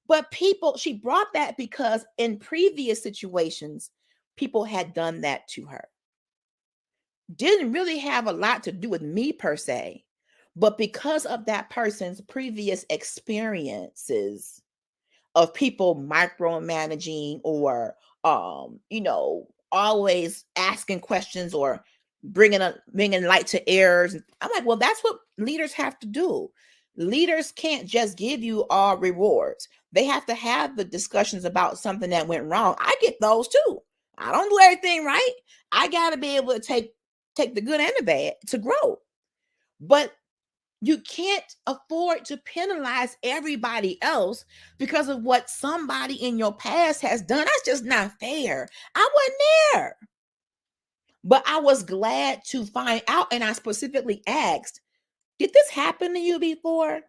But she brought that because in previous situations, people had done that to her. Didn't really have a lot to do with me per se, but because of that person's previous experiences of people micromanaging or, always asking questions or bringing light to errors. I'm like, well, that's what leaders have to do. Leaders can't just give you all rewards. They have to have the discussions about something that went wrong. I get those too. I don't do everything right. I got to be able to take the good and the bad to grow. But you can't afford to penalize everybody else because of what somebody in your past has done. That's just not fair. I wasn't there. But I was glad to find out, and I specifically asked, did this happen to you before?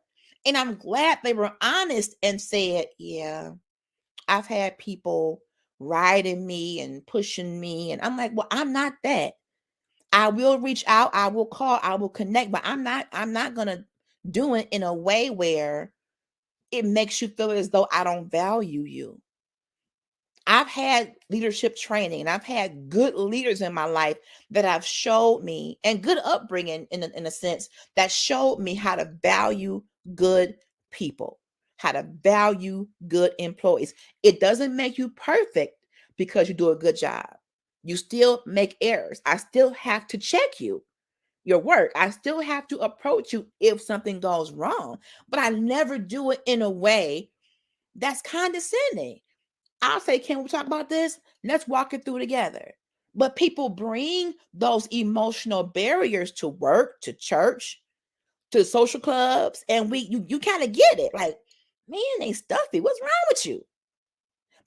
And I'm glad they were honest and said, yeah, I've had people riding me and pushing me. And I'm like, well, I'm not that. I will reach out, I will call, I will connect, but I'm not going to do it in a way where it makes you feel as though I don't value you. I've had leadership training and I've had good leaders in my life that have showed me, and good upbringing in a sense, that showed me how to value good people, how to value good employees. It doesn't make you perfect because you do a good job. You still make errors. I still have to check your work. I still have to approach you if something goes wrong, but I never do it in a way That's condescending. I'll say, can we talk about this? Let's walk it through together. But people bring those emotional barriers to work, to church, to social clubs, and you kind of get it. Like, man, they stuffy. What's wrong with you?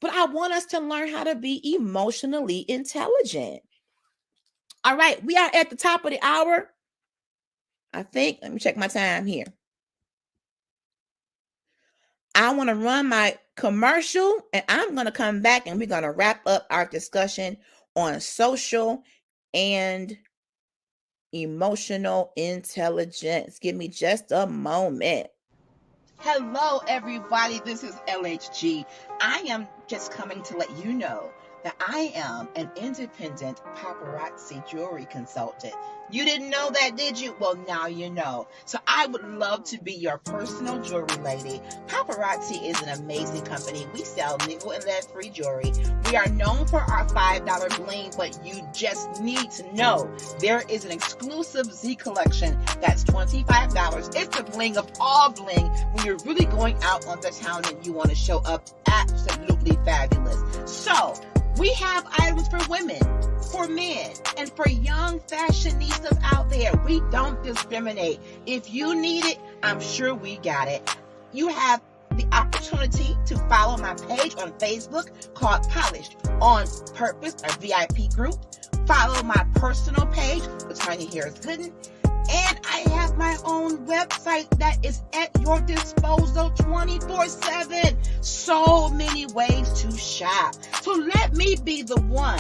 But I want us to learn how to be emotionally intelligent. All right, we are at the top of the hour. I think, let me check my time here. I want to run my commercial and I'm going to come back and we're going to wrap up our discussion on social and emotional intelligence. Give me just a moment. Hello, everybody. This is LHG. I am just coming to let you know that I am an independent paparazzi jewelry consultant. You didn't know that, did you? Well, now you know. So I would love to be your personal jewelry lady. Paparazzi is an amazing company. We sell legal and lead-free jewelry. We are known for our $5 bling, but you just need to know there is an exclusive Z collection that's $25. It's the bling of all bling when you're really going out on the town and you want to show up absolutely fabulous. So we have items for women, for men, and for young fashionistas out there. We don't discriminate. If you need it, I'm sure we got it. You have the opportunity to follow my page on Facebook called Polished on Purpose, a VIP group. Follow my personal page, Latanya Harris Gooden. And I have my own website that is at your disposal 24/7. So many ways to shop. So let me be the one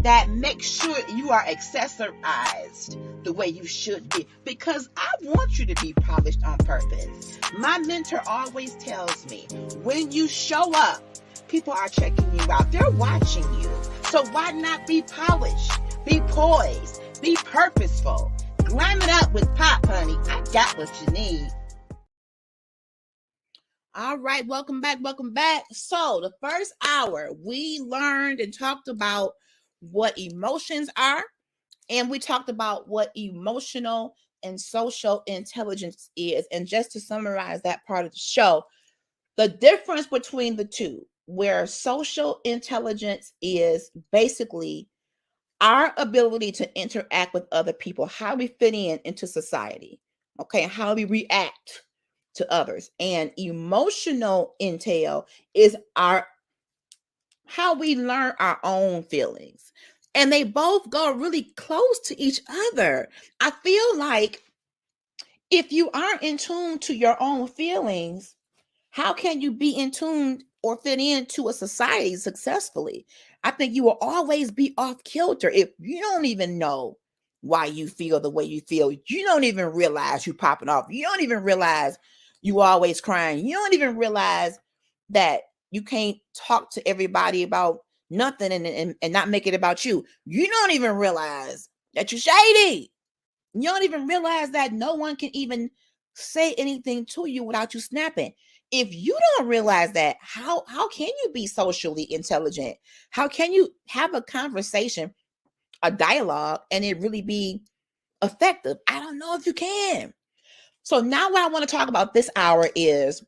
that makes sure you are accessorized the way you should be. Because I want you to be polished on purpose. My mentor always tells me, when you show up, people are checking you out. They're watching you. So why not be polished? Be poised. Be purposeful. Glam it up with Pop, honey. I got what you need. All right, welcome back. So the first hour, we learned and talked about what emotions are, and we talked about what emotional and social intelligence is. And just to summarize that part of the show, the difference between the two, where social intelligence is basically our ability to interact with other people, how we fit into society, okay, how we react to others. And emotional intel is how we learn our own feelings. And they both go really close to each other. I feel like if you aren't in tune to your own feelings, how can you be in tune or fit into a society successfully? I think you will always be off kilter if you don't even know why you feel the way you feel. You don't even realize you're popping off. You don't even realize you always crying. You don't even realize that you can't talk to everybody about nothing and not make it about you. You don't even realize that you're shady. You don't even realize that no one can even say anything to you without you snapping. If you don't realize that, how can you be socially intelligent? How can you have a conversation, a dialogue, and it really be effective? I don't know if you can. So now what I want to talk about this hour is,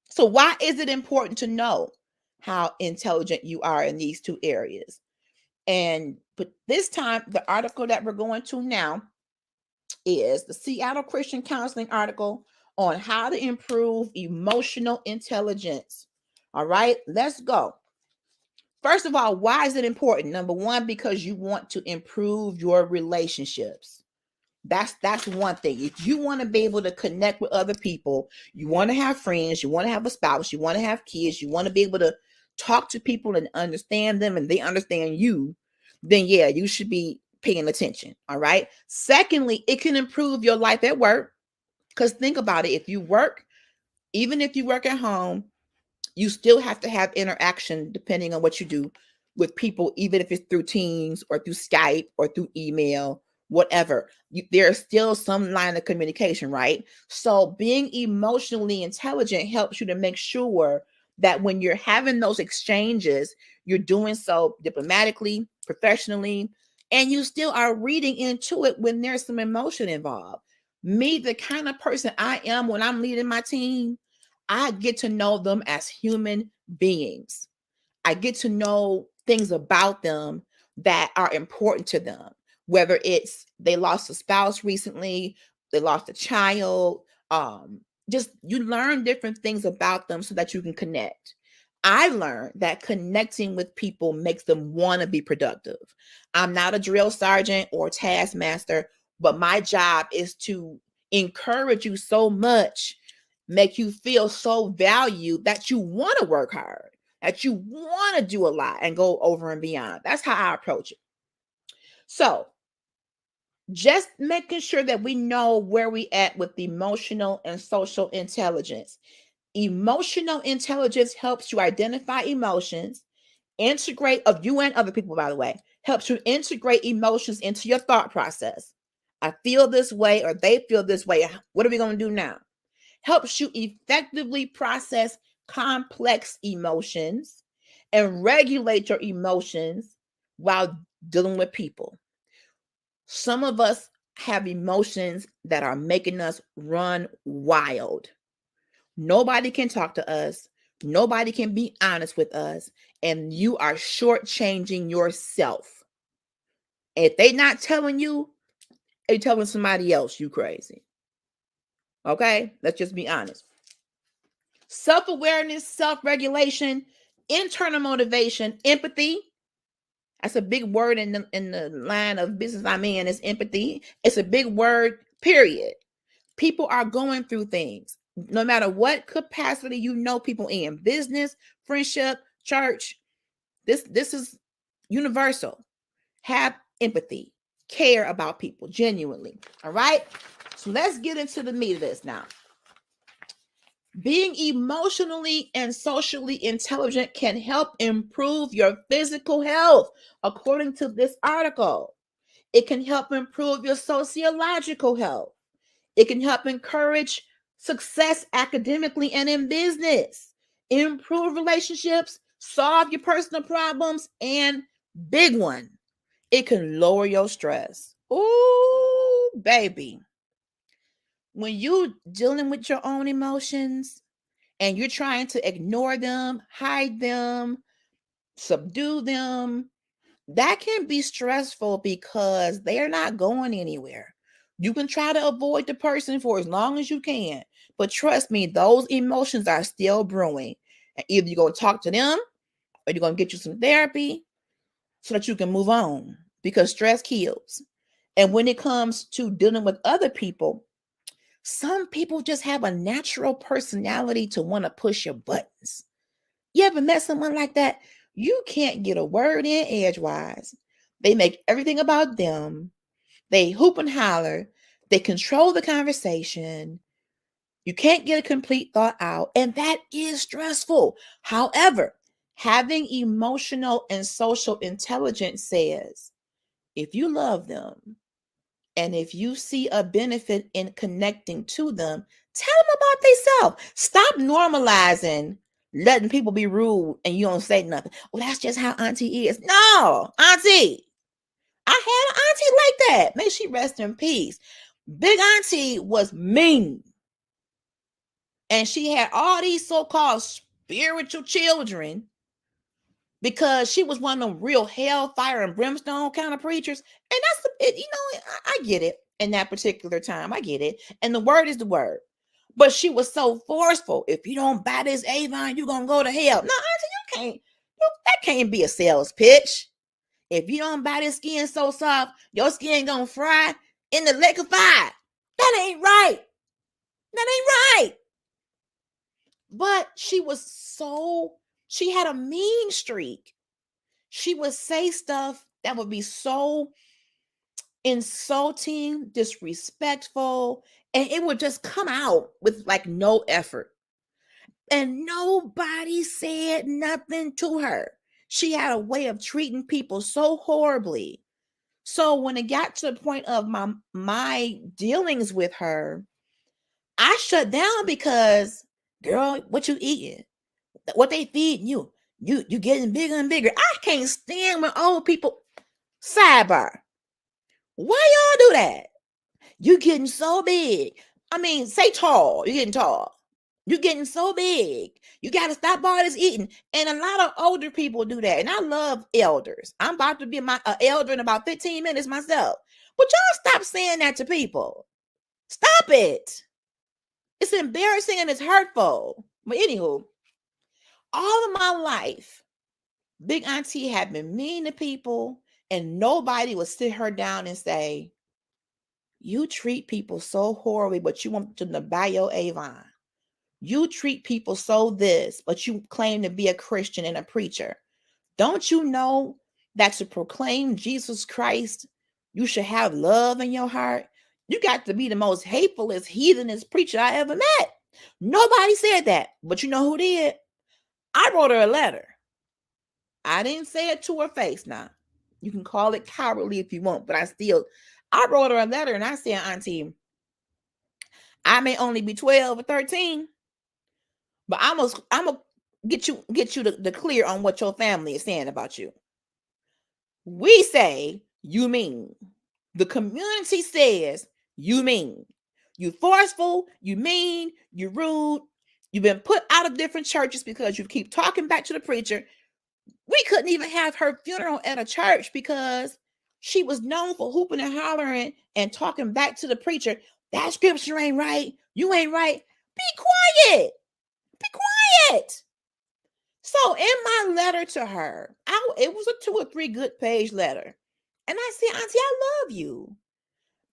so why is it important to know how intelligent you are in these two areas? But this time, the article that we're going to now is the Seattle Christian Counseling article on how to improve emotional intelligence. All right, let's go. First of all, why is it important? Number one, because you want to improve your relationships. That's one thing. If you want to be able to connect with other people, you want to have friends, you want to have a spouse, you want to have kids, you want to be able to talk to people and understand them and they understand you, then yeah, you should be paying attention. All right. Secondly, it can improve your life at work. Because think about it. If you work, even if you work at home, you still have to have interaction depending on what you do with people, even if it's through Teams or through Skype or through email, whatever. There's still some line of communication, right? So being emotionally intelligent helps you to make sure that when you're having those exchanges, you're doing so diplomatically, professionally, and you still are reading into it when there's some emotion involved. Me, the kind of person I am when I'm leading my team, I get to know them as human beings. I get to know things about them that are important to them, whether it's they lost a spouse recently, they lost a child, just you learn different things about them so that you can connect. I learned that connecting with people makes them want to be productive. I'm not a drill sergeant or taskmaster, but my job is to encourage you so much, make you feel so valued that you want to work hard, that you want to do a lot and go over and beyond. That's how I approach it. So, just making sure that we know where we at with emotional and social intelligence. Emotional intelligence helps you identify emotions, integrate of you and other people, by the way, helps you integrate emotions into your thought process. I feel this way or they feel this way. What are we going to do now? Helps you effectively process complex emotions and regulate your emotions while dealing with people. Some of us have emotions that are making us run wild. Nobody can talk to us. Nobody can be honest with us. And you are shortchanging yourself. If they're not telling you, they're telling somebody else you crazy. Okay? Let's just be honest. Self-awareness, self-regulation, internal motivation, empathy. That's a big word in the line of business I'm in, is empathy. It's a big word, period. People are going through things. No matter what capacity you know people in, business, friendship, church, this is universal. Have empathy, care about people genuinely. All right? So let's get into the meat of this now. Being emotionally and socially intelligent can help improve your physical health, according to this article. It can help improve your sociological health. It can help encourage success academically and in business, improve relationships, solve your personal problems, and big one, it can lower your stress. Ooh, baby. When you dealing with your own emotions and you're trying to ignore them, hide them, subdue them, that can be stressful because they're not going anywhere. You can try to avoid the person for as long as you can, but trust me, those emotions are still brewing. And either you're going to talk to them or you're going to get you some therapy so that you can move on, because stress kills. And when it comes to dealing with other people, some people just have a natural personality to want to push your buttons. You ever met someone like that? You can't get a word in edgewise. They make everything about them. They hoop and holler. They control the conversation. You can't get a complete thought out, and that is stressful. However, having emotional and social intelligence says if you love them and if you see a benefit in connecting to them, tell them about themselves. Stop normalizing letting people be rude and you don't say nothing. Well, that's just how auntie is. No, auntie. I had an auntie like that. May she rest in peace. Big auntie was mean. And she had all these so-called spiritual children because she was one of them real hellfire and brimstone kind of preachers. And that's it, I get it in that particular time. I get it. And the word is the word. But she was so forceful. If you don't buy this Avon, you're gonna go to hell. No, auntie, that can't be a sales pitch. If you don't buy this skin so soft, your skin gonna fry in the lake of fire. That ain't right. That ain't right. But she had a mean streak. She would say stuff that would be so insulting, disrespectful, and it would just come out with like no effort. And nobody said nothing to her. She had a way of treating people so horribly. So when it got to the point of my dealings with her, I shut down because, girl, what you eating? What they feeding you? You getting bigger and bigger. I can't stand when old people. Sidebar. Why y'all do that? You getting so big. I mean, say tall. You're getting tall. You're getting so big. You got to stop all this eating. And a lot of older people do that. And I love elders. I'm about to be my elder in about 15 minutes myself. But y'all stop saying that to people. Stop it. It's embarrassing and it's hurtful. But anywho, all of my life, Big Auntie had been mean to people, and nobody would sit her down and say, you treat people so horribly, but you want them to buy your Avon. You treat people so this, but you claim to be a Christian and a preacher. Don't you know that to proclaim Jesus Christ, you should have love in your heart? You got to be the most hatefulest, heathenest preacher I ever met. Nobody said that, but you know who did? I wrote her a letter. I didn't say it to her face now. You can call it cowardly if you want, but I wrote her a letter and I said, Auntie, I may only be 12 or 13, but I'm gonna get you the clear on what your family is saying about you. We say you mean. The community says you mean. You forceful, you mean, you rude. You've been put out of different churches because you keep talking back to the preacher. We couldn't even have her funeral at a church because she was known for hooping and hollering and talking back to the preacher. That scripture ain't right. You ain't right. Be quiet. Be quiet. So in my letter to her, it was a 2 or 3 good page letter. And I said, Auntie, I love you.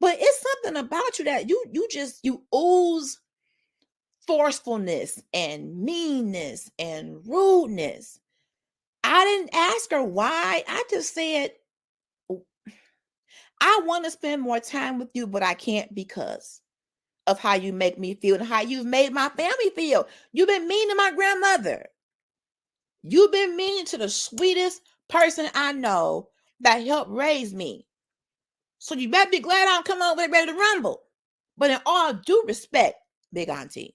But it's something about you that you ooze forcefulness and meanness and rudeness. I didn't ask her why. I just said, I want to spend more time with you, but I can't because of how you make me feel and how you've made my family feel. You've been mean to my grandmother. You've been mean to the sweetest person I know that helped raise me. So you better be glad I don't come over ready to rumble. But in all due respect, Big Auntie,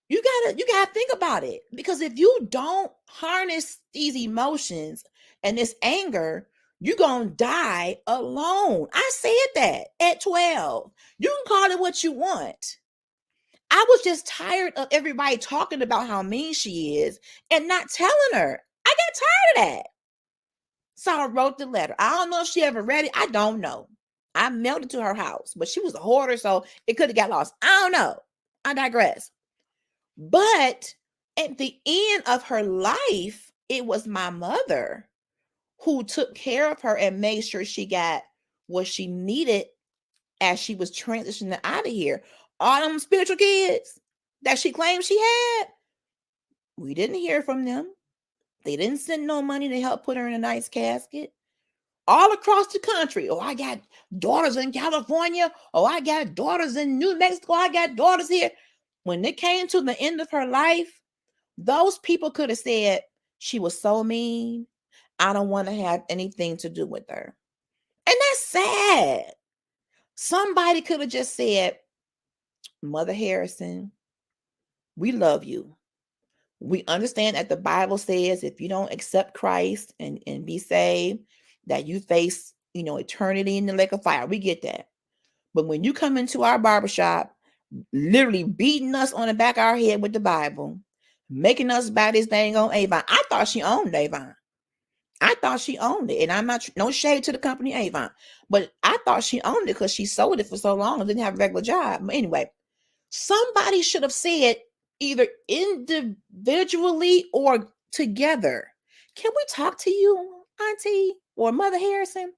you gotta think about it. Because if you don't harness these emotions and this anger, you're gonna die alone. I said that at 12. You can call it what you want. I was just tired of everybody talking about how mean she is and not telling her. I got tired of that. So I wrote the letter. I don't know if she ever read it. I don't know. I mailed it to her house, but she was a hoarder, so it could have got lost. I don't know. I digress. But at the end of her life, it was my mother who took care of her and made sure she got what she needed as she was transitioning out of here. All them spiritual kids that she claimed she had, we didn't hear from them. They didn't send no money to help put her in a nice casket. All across the country. Oh, I got daughters in California. Oh, I got daughters in New Mexico. I got daughters here. When it came to the end of her life, those people could have said, she was so mean. I don't want to have anything to do with her. And that's sad. Somebody could have just said, Mother Harrison, we love you. We understand that the Bible says if you don't accept Christ and be saved, that you face, eternity in the lake of fire. We get that. But when you come into our barbershop, literally beating us on the back of our head with the Bible, making us buy this thing on Avon. I thought she owned Avon. I thought she owned it. And I'm not, no shade to the company Avon, but I thought she owned it because she sold it for so long and didn't have a regular job. But anyway, somebody should have said either individually or together, can we talk to you, Auntie or Mother Harrison?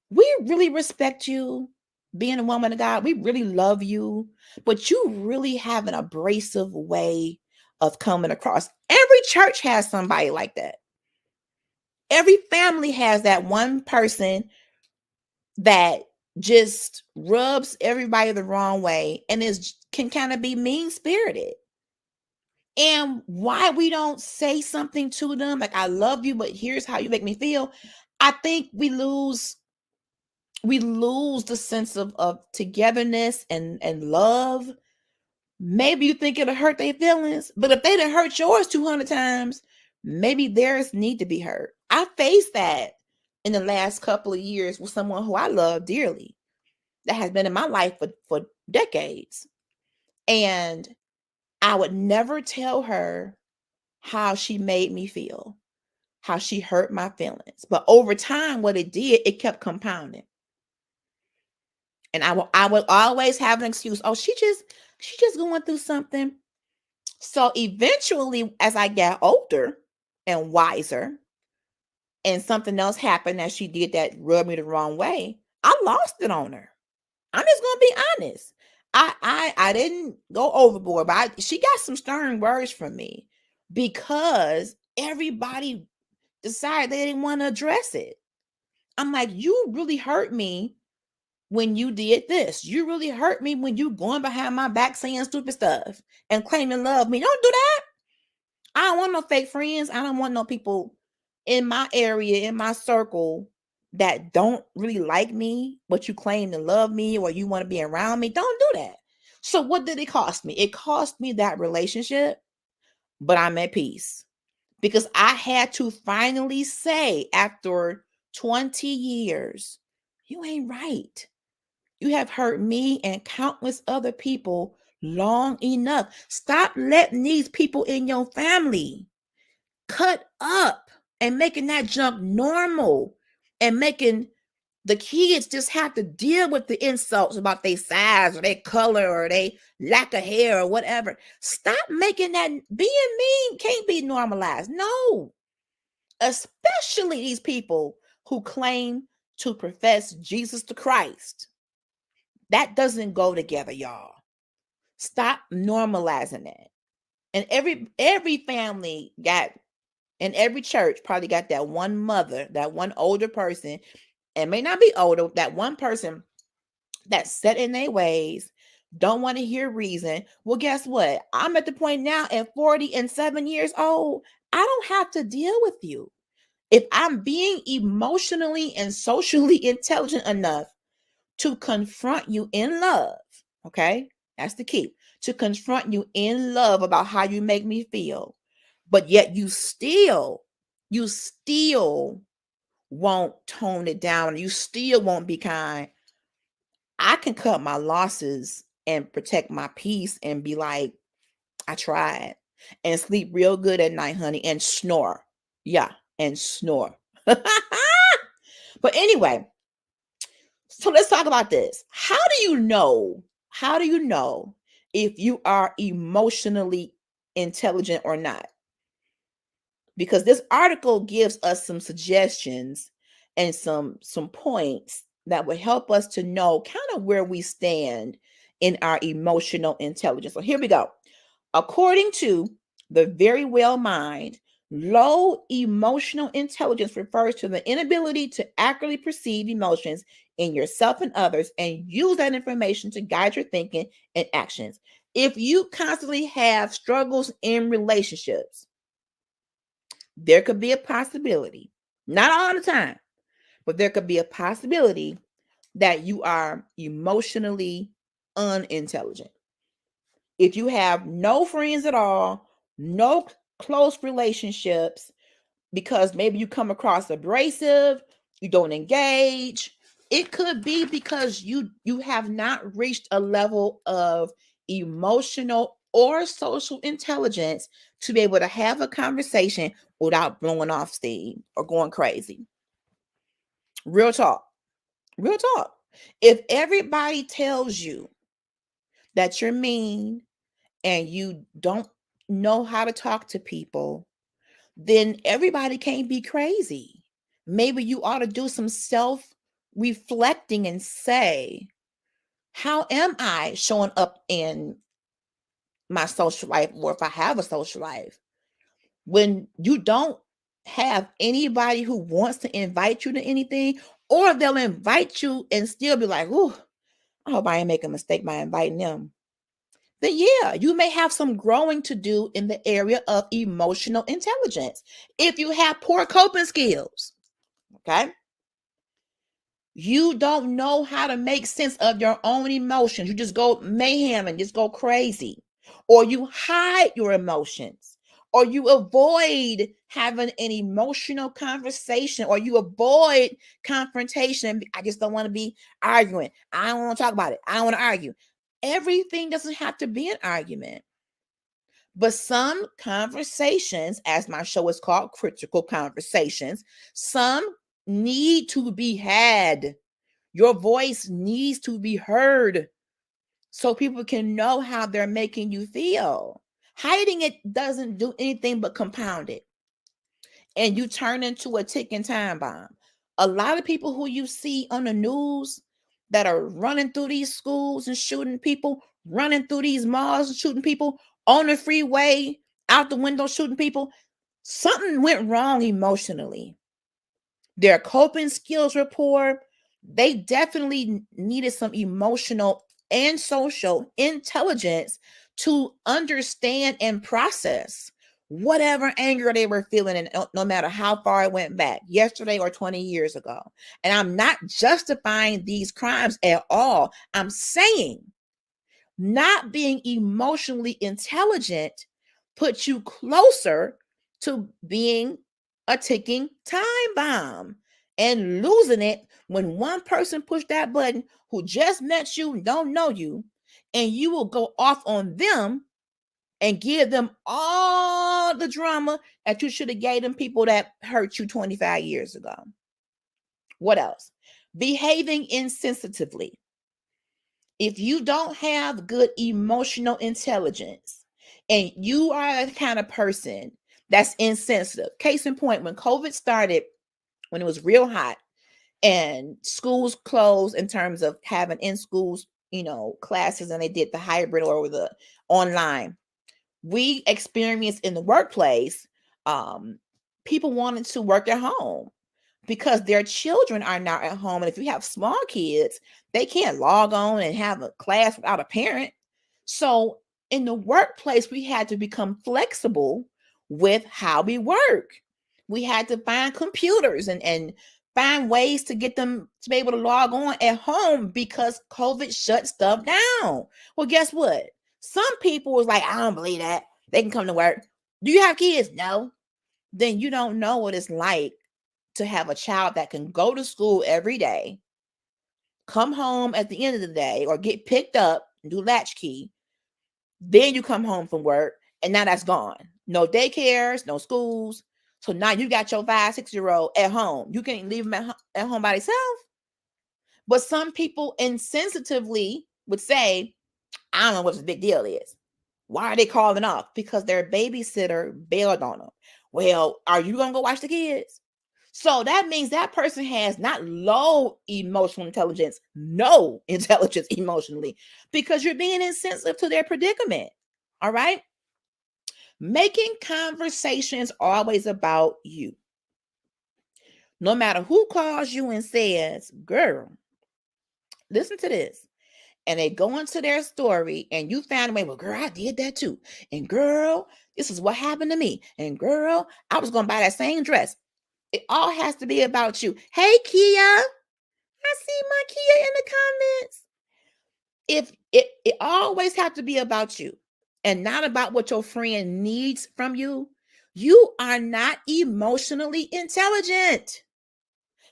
We really respect you being a woman of God. We really love you, but you really have an abrasive way of coming across. Every church has somebody like that. Every family has that one person that just rubs everybody the wrong way and can kind of be mean-spirited. And why we don't say something to them like, I love you, but here's how you make me feel. I think we lose the sense of togetherness and love. Maybe you think it'll hurt their feelings, but if they done hurt yours 200 times, maybe theirs need to be hurt. I faced that in the last couple of years with someone who I love dearly that has been in my life for decades. And I would never tell her how she made me feel, how she hurt my feelings. But over time, what it did, it kept compounding. And I would always have an excuse. Oh, she just going through something. So eventually, as I got older and wiser, and something else happened that she did that rubbed me the wrong way, I lost it on her. I'm just gonna be honest. I didn't go overboard, but she got some stern words from me because everybody decided they didn't want to address it. I'm like, you really hurt me when you did this. You really hurt me when you going behind my back saying stupid stuff and claiming love me. Don't do that. I don't want no fake friends. I don't want no people in my area, in my circle that don't really like me, but you claim to love me or you want to be around me. Don't do that. So what did it cost me? It cost me that relationship, but I'm at peace because I had to finally say after 20 years, you ain't right. You have hurt me and countless other people long enough. Stop letting these people in your family cut up and making that junk normal and making the kids just have to deal with the insults about their size or their color or their lack of hair or whatever. Stop making that. Being mean can't be normalized. No, especially these people who claim to profess Jesus the Christ. That doesn't go together, y'all. Stop normalizing that. And every family got, and every church probably got that one mother, that one older person, and may not be older, that one person that's set in their ways, don't want to hear reason. Well, guess what? I'm at the point now at 47 years old, I don't have to deal with you. If I'm being emotionally and socially intelligent enough to confront you in love, okay? That's the key. To confront you in love about how you make me feel. But yet you still won't tone it down. You still won't be kind. I can cut my losses and protect my peace and be like, I tried. And sleep real good at night, honey, and snore. Yeah, and snore. But anyway, so let's talk about this. How do you know? How do you know if you are emotionally intelligent or not? Because this article gives us some suggestions and some points that would help us to know kind of where we stand in our emotional intelligence. So here we go. According to the Very Well Mind, low emotional intelligence refers to the inability to accurately perceive emotions in yourself and others and use that information to guide your thinking and actions. If you constantly have struggles in relationships, there could be a possibility, not all the time, but there could be a possibility that you are emotionally unintelligent. If you have no friends at all, no close relationships, because maybe you come across abrasive, you don't engage, it could be because you have not reached a level of emotional or social intelligence to be able to have a conversation without blowing off steam or going crazy. Real talk. Real talk. If everybody tells you that you're mean and you don't know how to talk to people, then everybody can't be crazy. Maybe you ought to do some self reflecting and say, how am I showing up in my social life, or if I have a social life? When you don't have anybody who wants to invite you to anything, or they'll invite you and still be like, "Ooh, I hope I ain't make a mistake by inviting them." Then yeah, you may have some growing to do in the area of emotional intelligence. If you have poor coping skills, okay? You don't know how to make sense of your own emotions. You just go mayhem and just go crazy. Or you hide your emotions. Or you avoid having an emotional conversation. Or you avoid confrontation. I just don't want to be arguing. I don't want to talk about it. I don't want to argue. Everything doesn't have to be an argument. But some conversations, as my show is called, Critical Conversations, some need to be had. Your voice needs to be heard so people can know how they're making you feel. Hiding it doesn't do anything but compound it. And you turn into a ticking time bomb. A lot of people who you see on the news that are running through these schools and shooting people, running through these malls and shooting people, on the freeway, out the window shooting people, something went wrong emotionally. Their coping skills were poor. They definitely needed some emotional and social intelligence to understand and process whatever anger they were feeling, and no matter how far it went back, yesterday or 20 years ago. And I'm not justifying these crimes at all. I'm saying not being emotionally intelligent puts you closer to being a ticking time bomb and losing it when one person pushed that button who just met you and don't know you, and you will go off on them and give them all the drama that you should have gave them people that hurt you 25 years ago. What else? Behaving insensitively. If you don't have good emotional intelligence and you are the kind of person that's insensitive, case in point, when COVID started, when it was real hot and schools closed in terms of having in schools, classes, and they did the hybrid or the online, we experienced in the workplace, people wanted to work at home because their children are now at home. And if you have small kids, they can't log on and have a class without a parent. So in the workplace, we had to become flexible with how we work. We had to find computers and find ways to get them to be able to log on at home because COVID shut stuff down. Well, guess what? Some people was like, I don't believe that. They can come to work. Do you have kids? No. Then you don't know what it's like to have a child that can go to school every day, come home at the end of the day, or get picked up and do latchkey. Then you come home from work, and now that's gone. No daycares, no schools. So now you got your 5, 6-year-old at home. You can't leave them at home by themselves. But some people insensitively would say, I don't know what the big deal is. Why are they calling off? Because their babysitter bailed on them. Well, are you going to go watch the kids? So that means that person has not low emotional intelligence, no intelligence emotionally, because you're being insensitive to their predicament. All right. Making conversations always about you. No matter who calls you and says, girl, listen to this. And they go into their story and you found a way, well, girl, I did that too. And girl, this is what happened to me. And girl, I was going to buy that same dress. It all has to be about you. Hey, Kia. I see my Kia in the comments. If it always have to be about you and not about what your friend needs from you, you are not emotionally intelligent.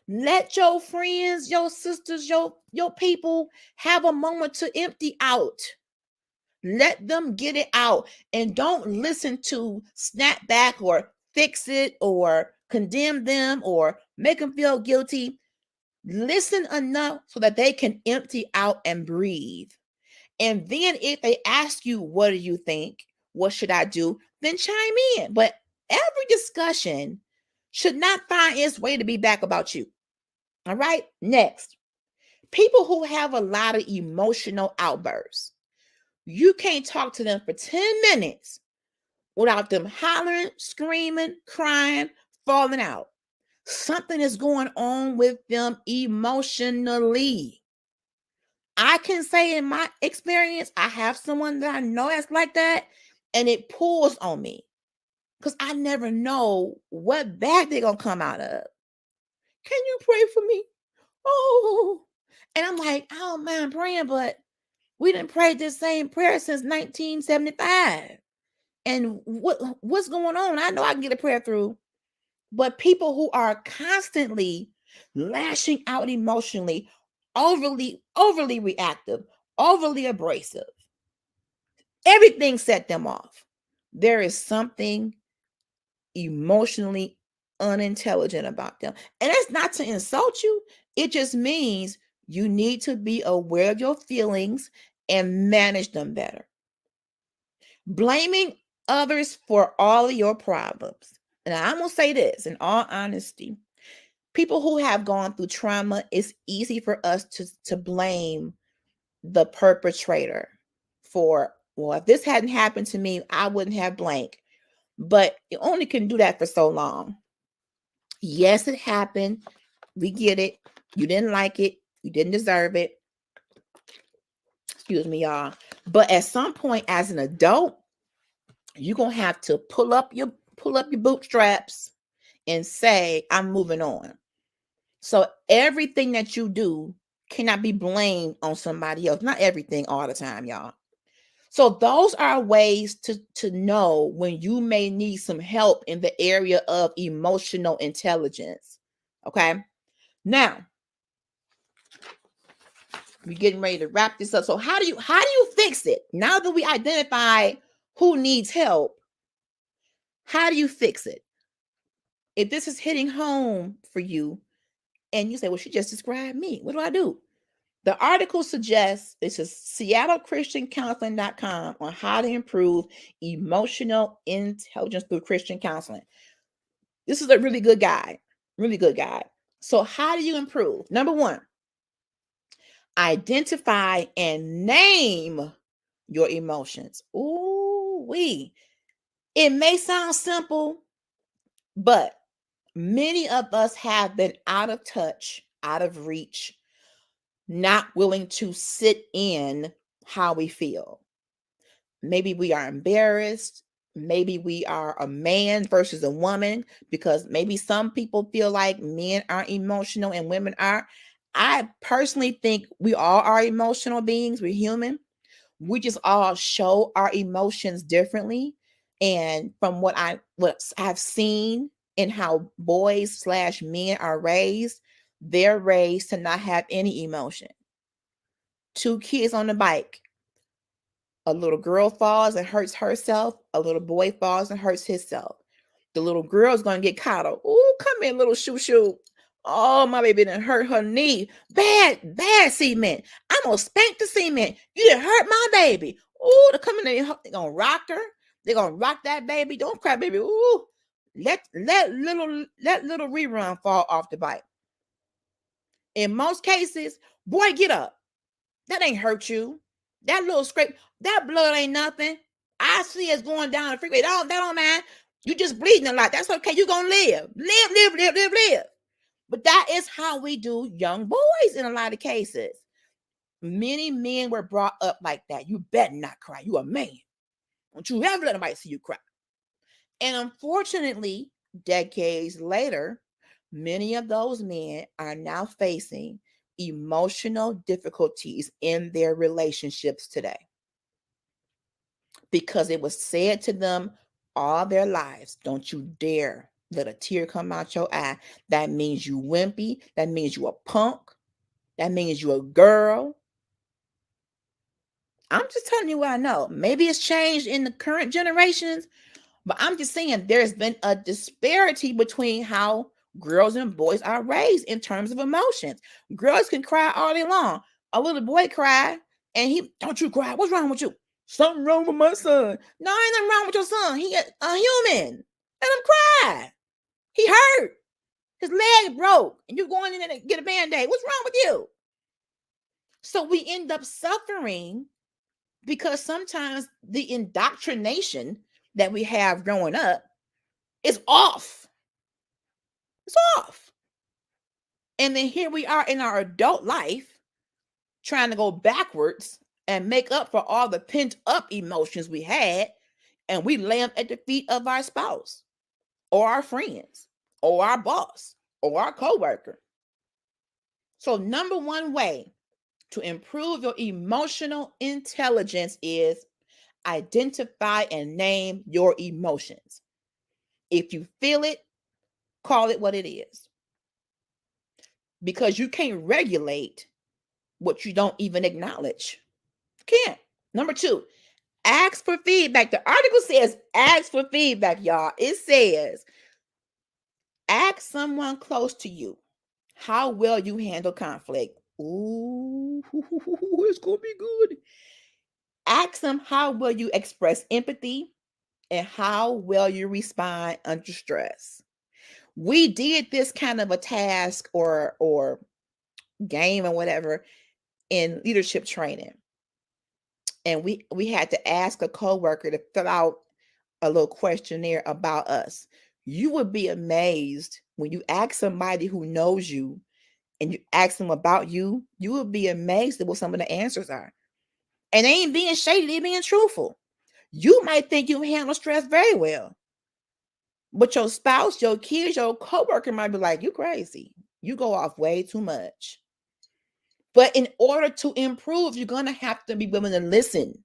Let your friends, your sisters, your people have a moment to empty out. Let them get it out and don't listen to snap back or fix it or condemn them or make them feel guilty. Listen enough so that they can empty out and breathe. And then if they ask you, what do you think? What should I do? Then chime in. But every discussion should not find its way to be back about you. All right. Next, people who have a lot of emotional outbursts. You can't talk to them for 10 minutes without them hollering, screaming, crying, falling out. Something is going on with them emotionally. I can say in my experience, I have someone that I know that's like that, and it pulls on me because I never know what bag they're going to come out of. Can you pray for me? Oh, and I'm like, I don't mind praying, but we didn't pray this same prayer since 1975. And what's going on? I know I can get a prayer through, but people who are constantly lashing out emotionally, overly reactive, overly abrasive, everything set them off. there is something emotionally unintelligent about them. And that's not to insult you. It just means you need to be aware of your feelings and manage them better. Blaming others for all of your problems. And I'm going to say this in all honesty. People who have gone through trauma, it's easy for us to blame the perpetrator for, well, if this hadn't happened to me, I wouldn't have blank. But you only can do that for so long. Yes, it happened. We get it. You didn't like it. You didn't deserve it. Excuse me, y'all. But at some point, as an adult, you're gonna have to pull up your bootstraps and say, I'm moving on. So everything that you do cannot be blamed on somebody else. Not everything all the time, y'all. So those are ways to know when you may need some help in the area of emotional intelligence. Okay. Now, we're getting ready to wrap this up. So how do you fix it? Now that we identify who needs help, how do you fix it? If this is hitting home for you and you say, well, she just described me, what do I do? The article suggests, this is SeattleChristianCounseling.com on how to improve emotional intelligence through Christian counseling. This is a really good guide. Really good guide. So how do you improve? Number one, identify and name your emotions. Ooh, it may sound simple, but many of us have been out of touch, out of reach, not willing to sit in how we feel. Maybe we are embarrassed. Maybe we are a man versus a woman, because maybe some people feel like men aren't emotional and women are. I personally think we all are emotional beings. We're human. We just all show our emotions differently. And from what I've seen in how boys/men are raised, they're raised to not have any emotion. 2 kids on the bike. A little girl falls and hurts herself. A little boy falls and hurts himself. The little girl's going to get coddled. Oh, come here, little shoo. Oh, my baby done hurt her knee. Bad cement. I'm going to spank the cement. You done hurt my baby. Oh, they're coming in. They're going to rock her. They're going to rock that baby. Don't cry, baby. Ooh, let little rerun fall off the bike. In most cases, boy, get up. That ain't hurt you. That little scrape, that blood ain't nothing. I see it's going down the freeway. That don't matter. You just bleeding a lot. That's okay. You're going to live. Live. But that is how we do young boys in a lot of cases. Many men were brought up like that. You better not cry. You a man. Don't you ever let anybody see you cry. And unfortunately, decades later, many of those men are now facing emotional difficulties in their relationships today, because it was said to them all their lives, don't you dare let a tear come out your eye. That means you wimpy. That means you a punk. That means you a girl. I'm just telling you what I know. Maybe it's changed in the current generations, but I'm just saying there's been a disparity between how girls and boys are raised in terms of emotions. Girls can cry all day long. A little boy cry and don't you cry. What's wrong with you? Something wrong with my son. No, ain't nothing wrong with your son. He a human. Let him cry. He hurt. His leg broke. And you going in there to get a Band-Aid. What's wrong with you? So we end up suffering because sometimes the indoctrination that we have growing up is off. It's off. And then here we are in our adult life trying to go backwards and make up for all the pent up emotions we had, and we lay them at the feet of our spouse or our friends or our boss or our coworker. So number one way to improve your emotional intelligence is identify and name your emotions. If you feel it, call it what it is. Because you can't regulate what you don't even acknowledge. You can't. Number two, Ask for feedback. The article says ask for feedback, y'all. It says ask someone close to you how well you handle conflict. Ooh, it's going to be good. Ask them how well you express empathy and how well you respond under stress. We did this kind of a task or game or whatever in leadership training. And we had to ask a coworker to fill out a little questionnaire about us. You would be amazed when you ask somebody who knows you and you ask them about you, you would be amazed at what some of the answers are. And they ain't being shady, they being truthful. You might think you handle stress very well, but your spouse, your kids, your coworker might be like, you crazy. You go off way too much. But in order to improve, you're going to have to be willing to listen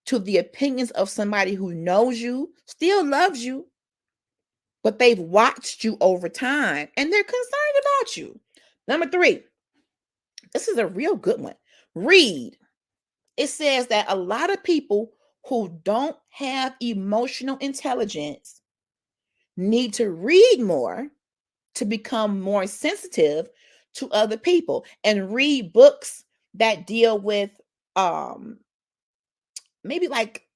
to the opinions of somebody who knows you, still loves you, but they've watched you over time and they're concerned about you. Number 3, this is a real good one. Read. It says that a lot of people who don't have emotional intelligence need to read more to become more sensitive to other people and read books that deal with maybe like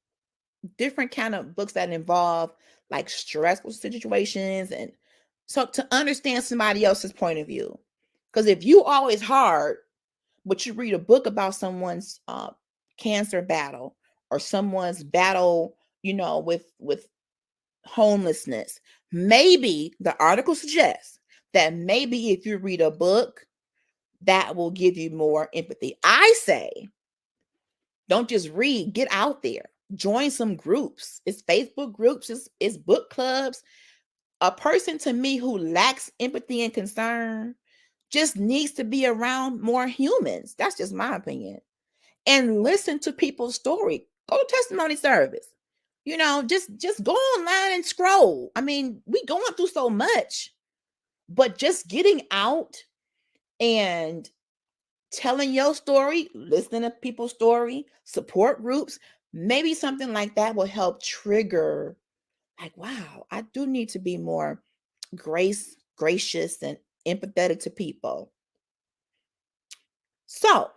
different kind of books that involve like stressful situations, and so to understand somebody else's point of view. Because if you always hard but you read a book about someone's cancer battle or someone's battle, with homelessness, maybe the article suggests that maybe if you read a book, that will give you more empathy. I say, don't just read, get out there, join some groups. It's Facebook groups, it's book clubs. A person to me who lacks empathy and concern just needs to be around more humans. That's just my opinion. And listen to people's story. Go to testimony service. Just go online and scroll. I mean, we going through so much, but just getting out and telling your story, listening to people's story, support groups, maybe something like that will help trigger, like, wow, I do need to be more gracious and empathetic to people. So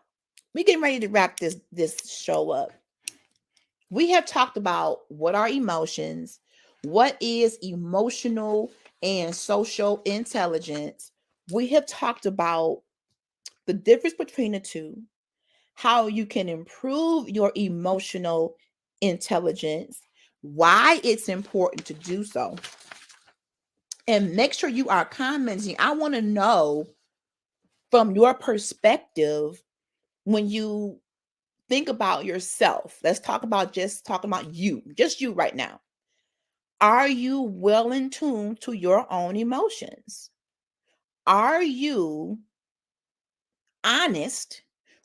we're getting ready to wrap this show up. We have talked about what are emotions, what is emotional and social intelligence. We have talked about the difference between the two, how you can improve your emotional intelligence, why it's important to do so. And make sure you are commenting. I want to know from your perspective when you think about yourself. Let's talk about just you right now. Are you well in tune to your own emotions? Are you honest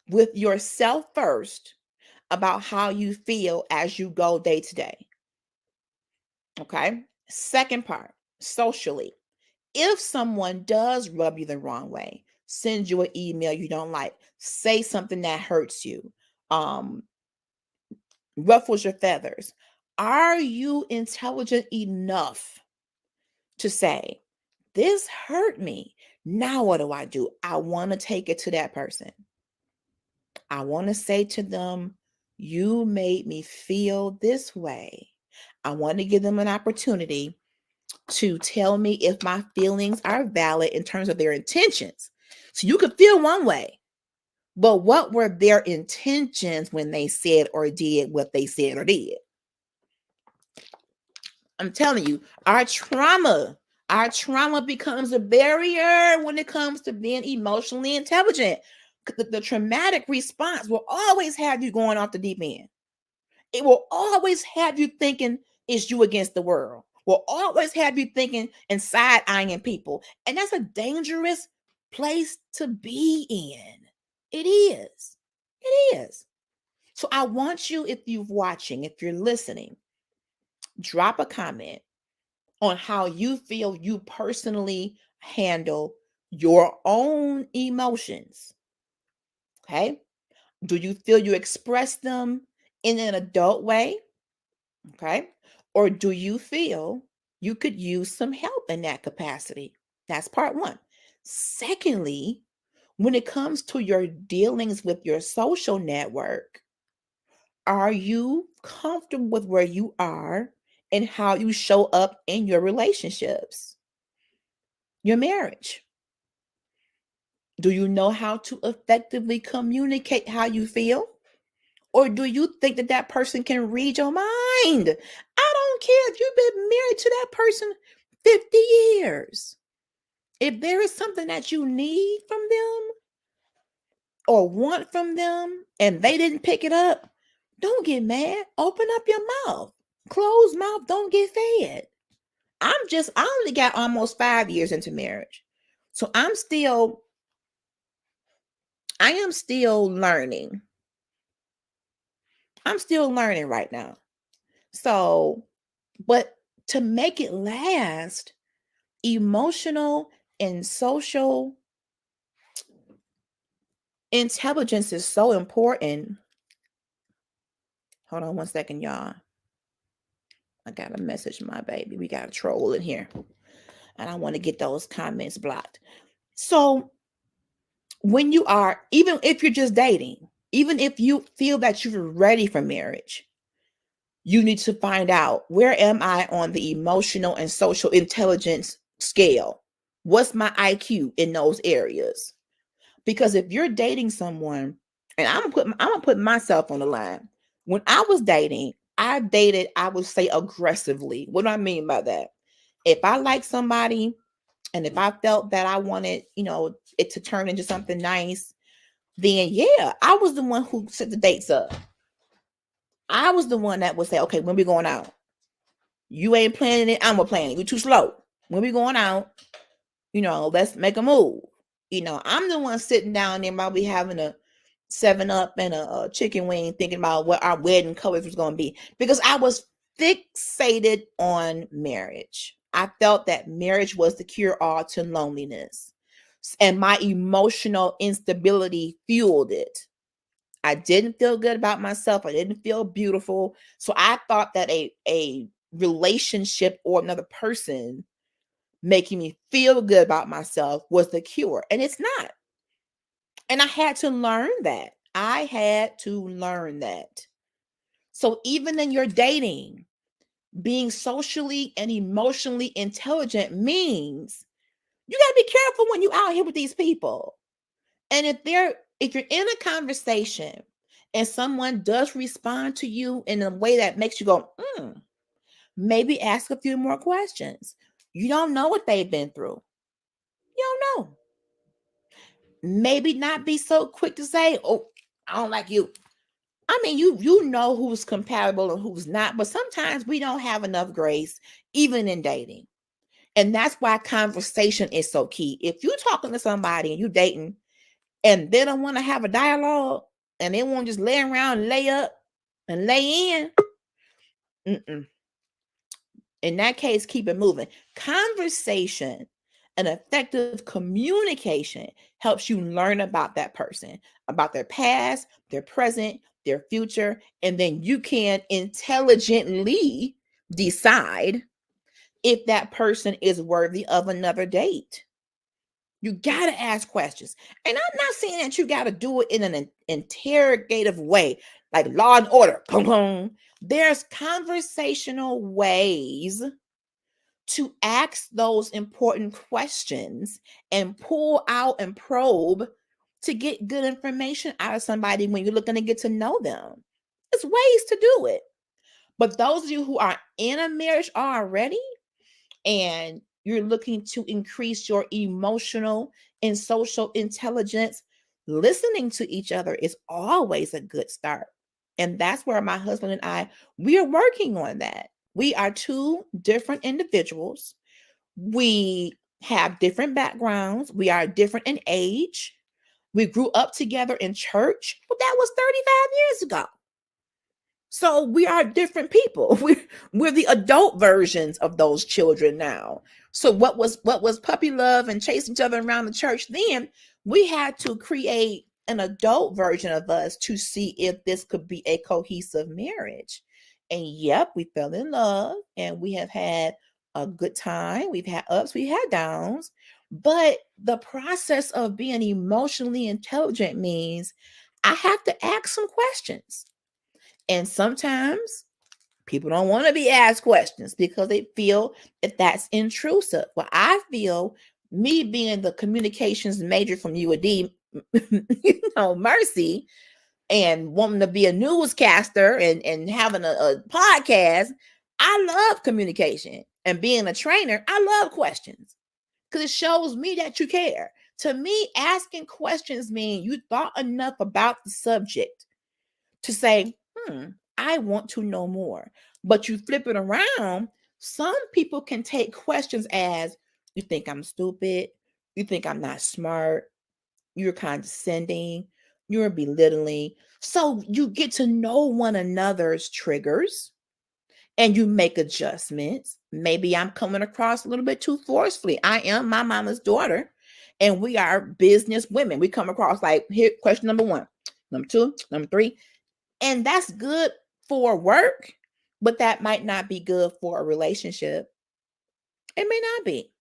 with yourself first about how you feel as you go day to day? Okay. Second part, socially. If someone does rub you the wrong way, send you an email you don't like, say something that hurts you, ruffles your feathers, are you intelligent enough to say, this hurt me? Now what do? I want to take it to that person. I want to say to them, you made me feel this way. I want to give them an opportunity to tell me if my feelings are valid in terms of their intentions. So you could feel one way, but what were their intentions when they said or did what they said or did? I'm telling you, our trauma becomes a barrier when it comes to being emotionally intelligent. The traumatic response will always have you going off the deep end. It will always have you thinking it's you against the world. Will always have you thinking and side-eyeing people. And that's a dangerous place to be in. It is. It is. So I want you, if you're watching, if you're listening, drop a comment on how you feel you personally handle your own emotions. Okay? Do you feel you express them in an adult way? Okay. Or do you feel you could use some help in that capacity? That's part one. Secondly, when it comes to your dealings with your social network, are you comfortable with where you are and how you show up in your relationships, your marriage? Do you know how to effectively communicate how you feel? Or do you think that that person can read your mind? I don't care if you've been married to that person 50 years. If there is something that you need from them or want from them and they didn't pick it up, don't get mad. Open up your mouth. Closed mouth don't get fed. I only got almost 5 years into marriage. So I am still learning. I'm still learning right now. So, but to make it last, emotional and social intelligence is so important. Hold on one second, y'all. I got a message from my baby. We got a troll in here. And I want to get those comments blocked. So when you are, even if you're just dating, even if you feel that you're ready for marriage, you need to find out, where am I on the emotional and social intelligence scale? What's my IQ in those areas? Because if you're dating someone, and I'm gonna put myself on the line. When I was dating, I dated, I would say, aggressively. What do I mean by that? If I like somebody and if I felt that I wanted, it to turn into something nice, then yeah, I was the one who set the dates up. I was the one that would say, okay, when we going out? You ain't planning it, I'm gonna plan it. You're too slow. When we going out, let's make a move. I'm the one sitting down there while we having a 7-Up and a chicken wing, thinking about what our wedding colors was going to be, because I was fixated on marriage. I felt that marriage was the cure-all to loneliness, and my emotional instability fueled it. I didn't feel good about myself. I didn't feel beautiful. So I thought that a relationship or another person making me feel good about myself was the cure. And it's not. And I had to learn that. So even in your dating, being socially and emotionally intelligent means you got to be careful when you're out here with these people. And if you're in a conversation and someone does respond to you in a way that makes you go, maybe ask a few more questions. You don't know what they've been through. You don't know. Maybe not be so quick to say, oh, I don't like you. I mean, you know who's compatible and who's not, but sometimes we don't have enough grace, even in dating. And that's why conversation is so key. If you're talking to somebody and you're dating and they don't want to have a dialogue and they want to just lay around and lay up and lay in, in that case, keep it moving. Conversation and effective communication helps you learn about that person, about their past, their present, their future, and then you can intelligently decide if that person is worthy of another date. You got to ask questions. And I'm not saying that you got to do it in an interrogative way, like Law and Order. There's conversational ways to ask those important questions and pull out and probe to get good information out of somebody when you're looking to get to know them. There's ways to do it. But those of you who are in a marriage already and you're looking to increase your emotional and social intelligence, listening to each other is always a good start. And that's where my husband and I, we are working on that. We are two different individuals. We have different backgrounds. We are different in age. We grew up together in church, but that was 35 years ago. So we are different people. We're the adult versions of those children now. So what was puppy love and chase each other around the church then, we had to create an adult version of us to see if this could be a cohesive marriage. And yep, we fell in love and we have had a good time. We've had ups, we've had downs. But the process of being emotionally intelligent means I have to ask some questions. And sometimes people don't want to be asked questions because they feel that that's intrusive. Well, I feel me being the communications major from UAD, Mercy, and wanting to be a newscaster and having a podcast, I love communication. And being a trainer, I love questions because it shows me that you care. To me, asking questions mean you thought enough about the subject to say, I want to know more. But you flip it around, some people can take questions as, you think I'm stupid, you think I'm not smart, you're condescending, you're belittling. So you get to know one another's triggers and you make adjustments. Maybe I'm coming across a little bit too forcefully. I am my mama's daughter and we are business women. We come across like, here, question number 1, number 2, number 3. And that's good for work, but that might not be good for a relationship. It may not be.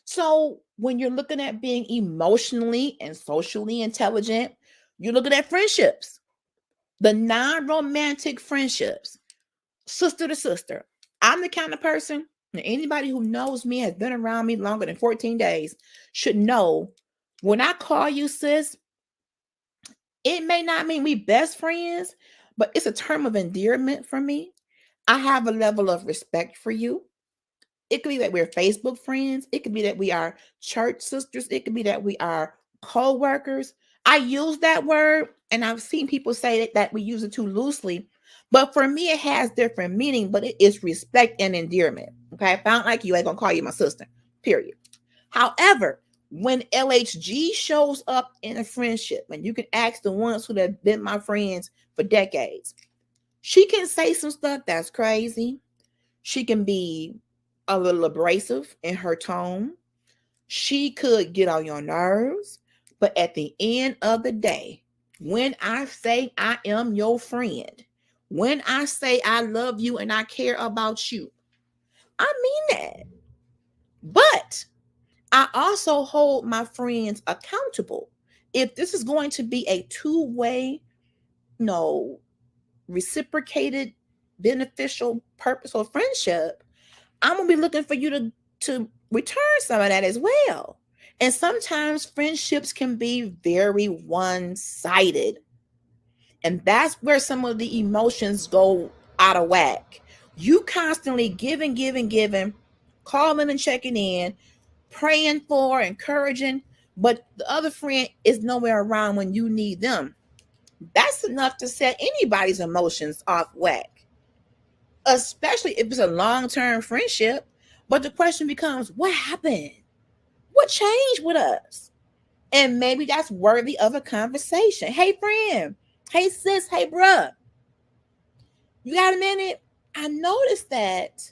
So when you're looking at being emotionally and socially intelligent, you're looking at friendships, the non-romantic friendships, sister to sister. I'm the kind of person, and anybody who knows me, has been around me longer than 14 days, should know when I call you sis, it may not mean we best friends, but it's a term of endearment for me. I have a level of respect for you. It could be that we're Facebook friends. It could be that we are church sisters. It could be that we are co-workers. I use that word, and I've seen people say that we use it too loosely. But for me, it has different meaning, but it is respect and endearment. Okay, if I don't like you, I ain't gonna call you my sister, period. However, when LHG shows up in a friendship, and you can ask the ones who have been my friends for decades, she can say some stuff that's crazy. She can be a little abrasive in her tone. She could get on your nerves. But at the end of the day, when I say I am your friend, when I say I love you and I care about you, I mean that. But I also hold my friends accountable. If this is going to be a two-way, reciprocated, beneficial, purposeful friendship, I'm gonna be looking for you to return some of that as well. And sometimes friendships can be very one-sided. And that's where some of the emotions go out of whack. You constantly giving, calling and checking in, praying for, encouraging, but the other friend is nowhere around when you need them. That's enough to set anybody's emotions off whack, especially if it's a long-term friendship. But the question becomes, what happened? What changed with us? And maybe that's worthy of a conversation. Hey, friend. Hey, sis. Hey, bruh. You got a minute? I noticed that,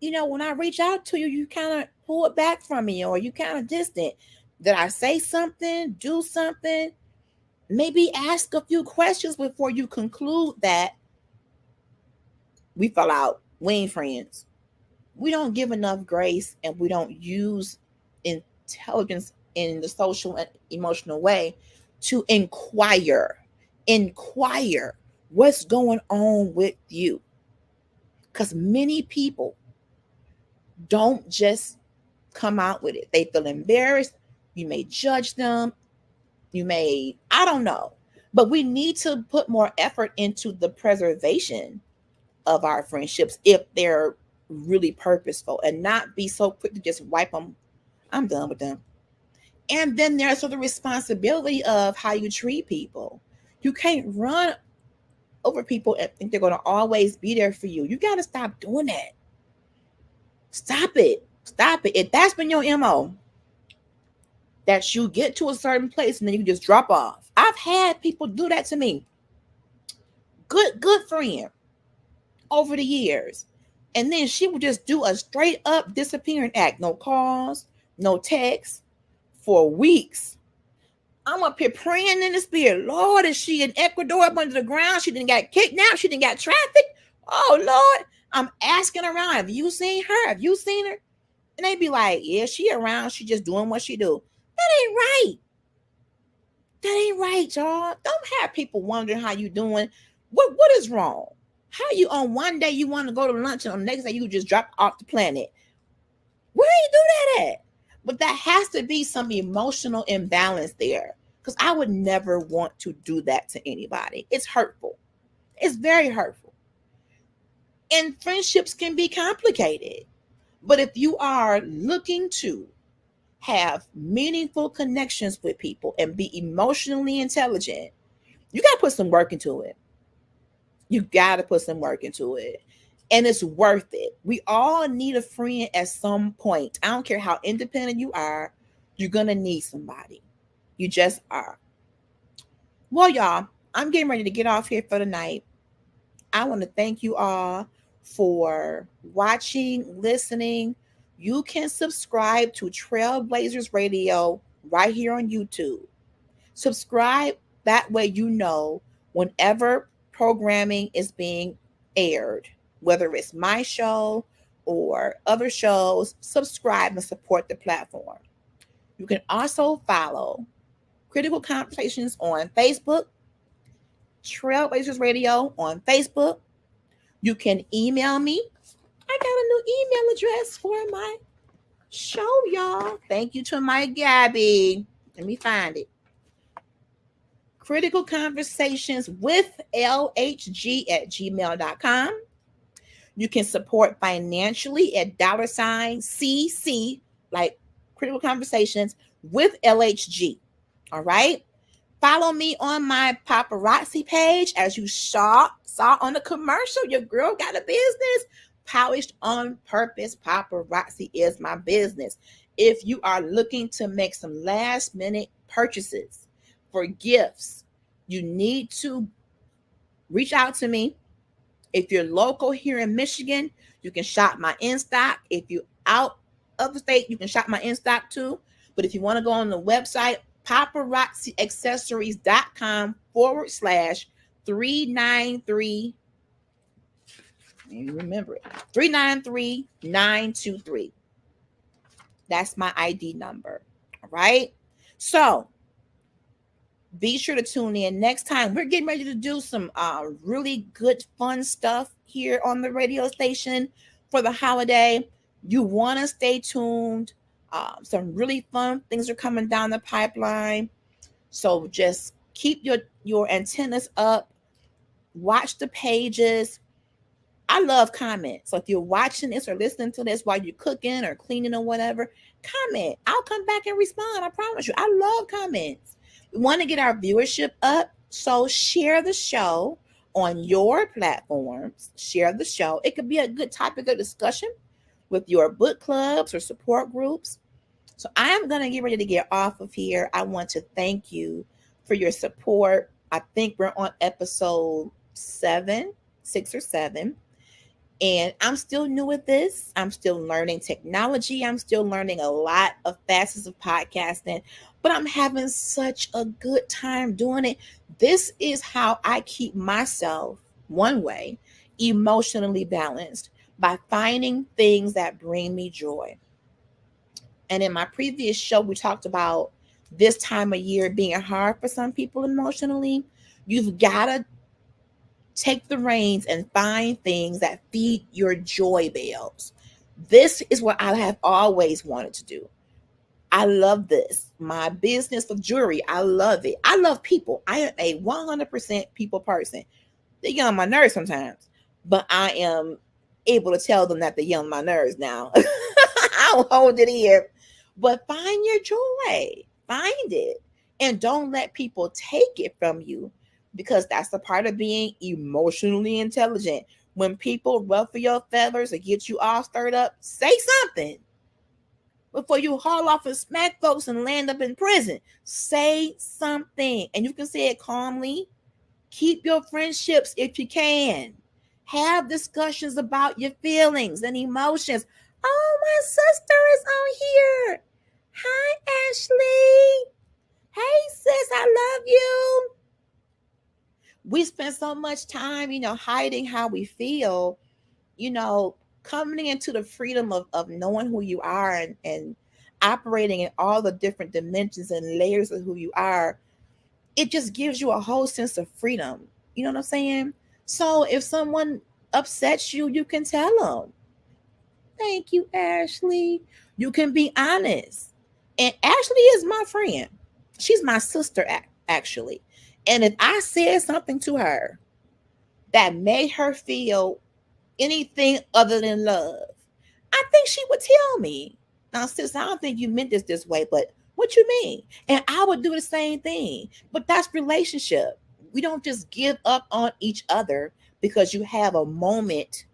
when I reach out to you, you kind of pull it back from me, or you kind of distant. Did I say something? Do something? Maybe ask a few questions before you conclude that we fell out. We ain't friends. We don't give enough grace, and we don't use intelligence in the social and emotional way to inquire what's going on with you. Because many people don't just come out with it. They feel embarrassed. You may judge them. I don't know. But we need to put more effort into the preservation of our friendships if they're really purposeful, and not be so quick to just wipe them. I'm done with them. And then there's the responsibility of how you treat people. You can't run over people and think they're going to always be there for you. You got to stop doing that. Stop it. If that's been your MO, that you get to a certain place and then you just drop off. I've had people do that to me. Good friend over the years. And then she would just do a straight up disappearing act. No calls, no texts for weeks. I'm up here praying in the spirit. Lord, is she in Ecuador up under the ground? She didn't get kidnapped. She didn't got trafficked. Oh, Lord. I'm asking around. Have you seen her? Have you seen her? And they be like, yeah, she around. She just doing what she do. That ain't right. That ain't right, y'all. Don't have people wondering how you doing. What is wrong? How you on one day you want to go to lunch and on the next day you just drop off the planet? Where you do that at? But that has to be some emotional imbalance there. Because I would never want to do that to anybody. It's hurtful. It's very hurtful. And friendships can be complicated. But if you are looking to have meaningful connections with people and be emotionally intelligent, you got to put some work into it. You got to put some work into it. And it's worth it. We all need a friend at some point. I don't care how independent you are, you're going to need somebody. You just are. Well, y'all, I'm getting ready to get off here for the night. I want to thank you all for watching, listening. You can subscribe to Trailblazers Radio right here on YouTube. Subscribe. That way you know whenever programming is being aired, whether it's my show or other shows. Subscribe and support the platform. You can also follow Critical Conversations on Facebook, Trailblazers Radio on Facebook. You can email me. I got a new email address for my show, y'all. Thank you to my Gabby. Let me find it. Critical Conversations with LHG@gmail.com. You can support financially at $CC, like Critical Conversations with LHG. All right. Follow me on my paparazzi page. As you saw on the commercial, your girl got a business. Polished on Purpose Paparazzi is my business. If you are looking to make some last minute purchases for gifts, you need to reach out to me. If you're local here in Michigan, you can shop my in-stock. If you're out of the state, you can shop my in-stock too. But if you want to go on the website, paparazziaccessories.com/393. You remember it. 393923. That's my ID number. All right. So be sure to tune in next time. We're getting ready to do some really good, fun stuff here on the radio station for the holiday. You want to stay tuned. Some really fun things are coming down the pipeline. So just keep your antennas up. Watch the pages. I love comments. So if you're watching this or listening to this while you're cooking or cleaning or whatever, comment. I'll come back and respond. I promise you. I love comments. We want to get our viewership up. So share the show on your platforms. Share the show. It could be a good topic of discussion with your book clubs or support groups. So I'm going to get ready to get off of here. I want to thank you for your support. I think we're on episode 6 or 7. And I'm still new at this. I'm still learning technology. I'm still learning a lot of facets of podcasting, but I'm having such a good time doing it. This is how I keep myself, one way, emotionally balanced, by finding things that bring me joy. And in my previous show, we talked about this time of year being hard for some people emotionally. You've got to take the reins and find things that feed your joy bells. This is what I have always wanted to do. I love this. My business of jewelry, I love it. I love people. I am a 100% people person. They get on my nerves sometimes, but I am able to tell them that they get on my nerves now. I'll hold it here. But find your joy. Find it. And don't let people take it from you, because that's the part of being emotionally intelligent. When people ruffle your feathers or get you all stirred up, say something before you haul off and smack folks and land up in prison. Say something. And you can say it calmly. Keep your friendships if you can. Have discussions about your feelings and emotions. Oh, my sister is on here. Hi, Ashley. Hey, sis. We spend so much time, hiding how we feel, you know, coming into the freedom of knowing who you are and operating in all the different dimensions and layers of who you are. It just gives you a whole sense of freedom. You know what I'm saying? So if someone upsets you, you can tell them, thank you, Ashley. You can be honest. And Ashley is my friend. She's my sister, actually. And if I said something to her that made her feel anything other than love, I think she would tell me. Now, sis, I don't think you meant this way, but what you mean? And I would do the same thing. But that's relationship. We don't just give up on each other because you have a moment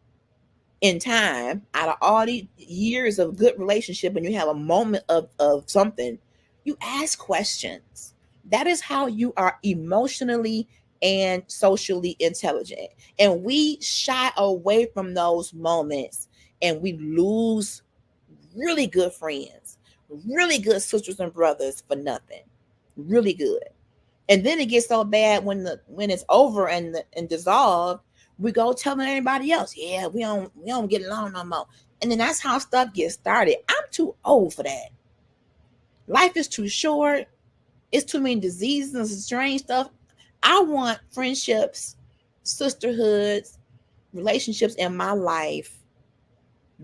in time out of all these years of good relationship and you have a moment of something. You ask questions. That is how you are emotionally and socially intelligent. And we shy away from those moments and we lose really good friends, really good sisters and brothers for nothing. Really good. And then it gets so bad when it's over and dissolved, we go telling everybody else, yeah, we don't get along no more. And then that's how stuff gets started. I'm too old for that. Life is too short. It's too many diseases and strange stuff. I want friendships, sisterhoods, relationships in my life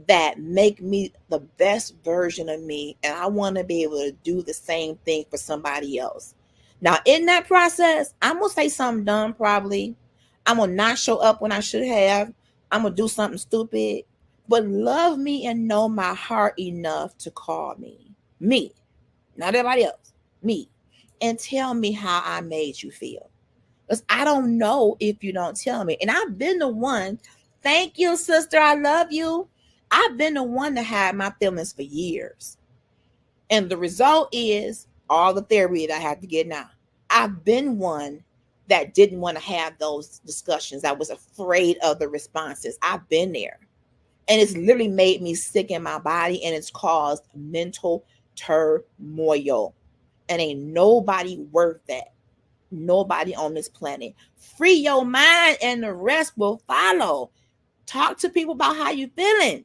that make me the best version of me. And I want to be able to do the same thing for somebody else. Now, in that process, I'm going to say something dumb probably. I'm going to not show up when I should have. I'm going to do something stupid. But love me and know my heart enough to call me. Me. Not everybody else. Me. And tell me how I made you feel. Because I don't know if you don't tell me. And I've been the one. Thank you, sister. I love you. I've been the one to hide my feelings for years. And the result is all the therapy that I have to get now. I've been one that didn't want to have those discussions. I was afraid of the responses. I've been there. And it's literally made me sick in my body and it's caused mental turmoil. And ain't nobody worth that. Nobody on this planet. Free your mind and the rest will follow. Talk to people about how you feeling.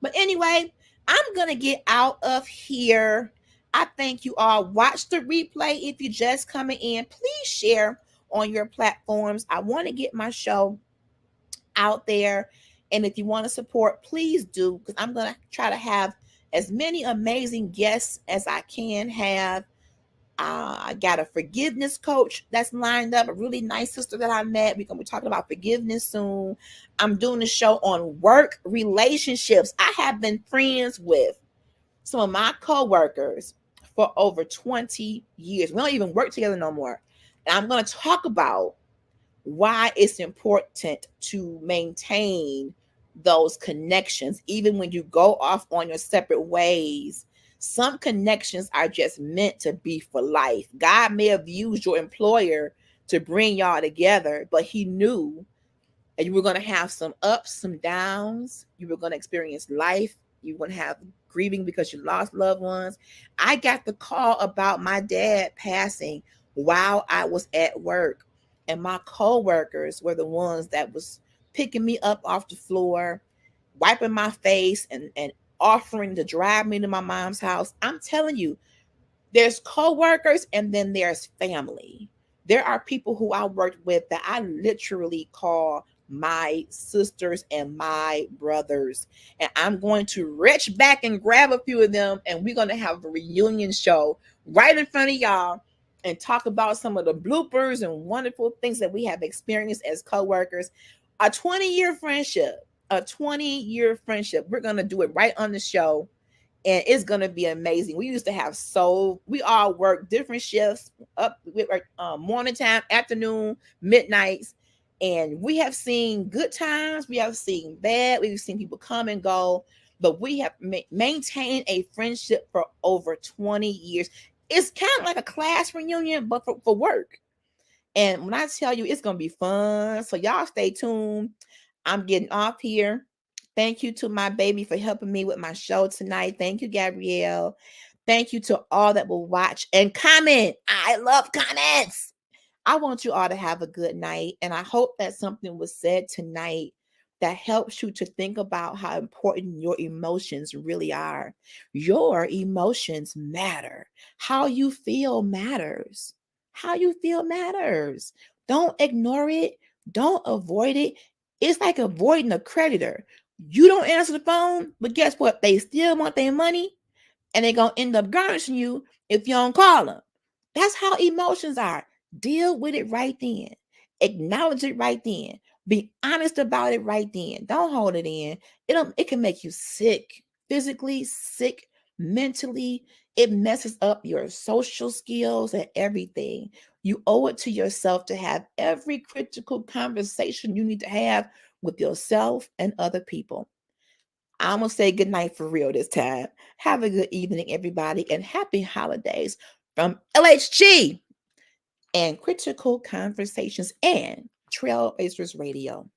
But anyway, I'm going to get out of here. I thank you all. Watch the replay if you're just coming in. Please share on your platforms. I want to get my show out there. And if you want to support, please do, because I'm going to try to have as many amazing guests as I can have. I got a forgiveness coach that's lined up, a really nice sister that I met. We're going to be talking about forgiveness soon. I'm doing a show on work relationships. I have been friends with some of my coworkers for over 20 years. We don't even work together no more. And I'm going to talk about why it's important to maintain those connections, even when you go off on your separate ways. Some connections are just meant to be for life. God may have used your employer to bring y'all together, but he knew that you were going to have some ups, some downs. You were going to experience life. You were going to have grieving because you lost loved ones. I got the call about my dad passing while I was at work. And my coworkers were the ones that was picking me up off the floor, wiping my face and offering to drive me to my mom's house. I'm telling you, there's coworkers and then there's family. There are people who I worked with that I literally call my sisters and my brothers. And I'm going to reach back and grab a few of them, and we're going to have a reunion show right in front of y'all and talk about some of the bloopers and wonderful things that we have experienced as coworkers. A 20-year friendship. A 20-year friendship. We're going to do it right on the show, and it's going to be amazing. We used to have we all work different shifts, up with morning time, afternoon, midnights, and we have seen good times. We have seen bad. We've seen people come and go, but we have maintained a friendship for over 20 years. It's kind of like a class reunion, but for work. And when I tell you it's going to be fun, so y'all stay tuned. I'm getting off here. Thank you to my baby for helping me with my show tonight. Thank you, Gabrielle. Thank you to all that will watch and comment. I love comments. I want you all to have a good night. And I hope that something was said tonight that helps you to think about how important your emotions really are. Your emotions matter. How you feel matters. How you feel matters. Don't ignore it. Don't avoid it. It's like avoiding a creditor. You don't answer the phone, but guess what? They still want their money and they're going to end up garnishing you if you don't call them. That's how emotions are. Deal with it right then. Acknowledge it right then. Be honest about it right then. Don't hold it in. It can make you sick, physically sick, mentally. It messes up your social skills and everything. You owe it to yourself to have every critical conversation you need to have with yourself and other people. I'm going to say good night for real this time. Have a good evening, everybody, and happy holidays from LHG and Critical Conversations and Trailblazers Radio.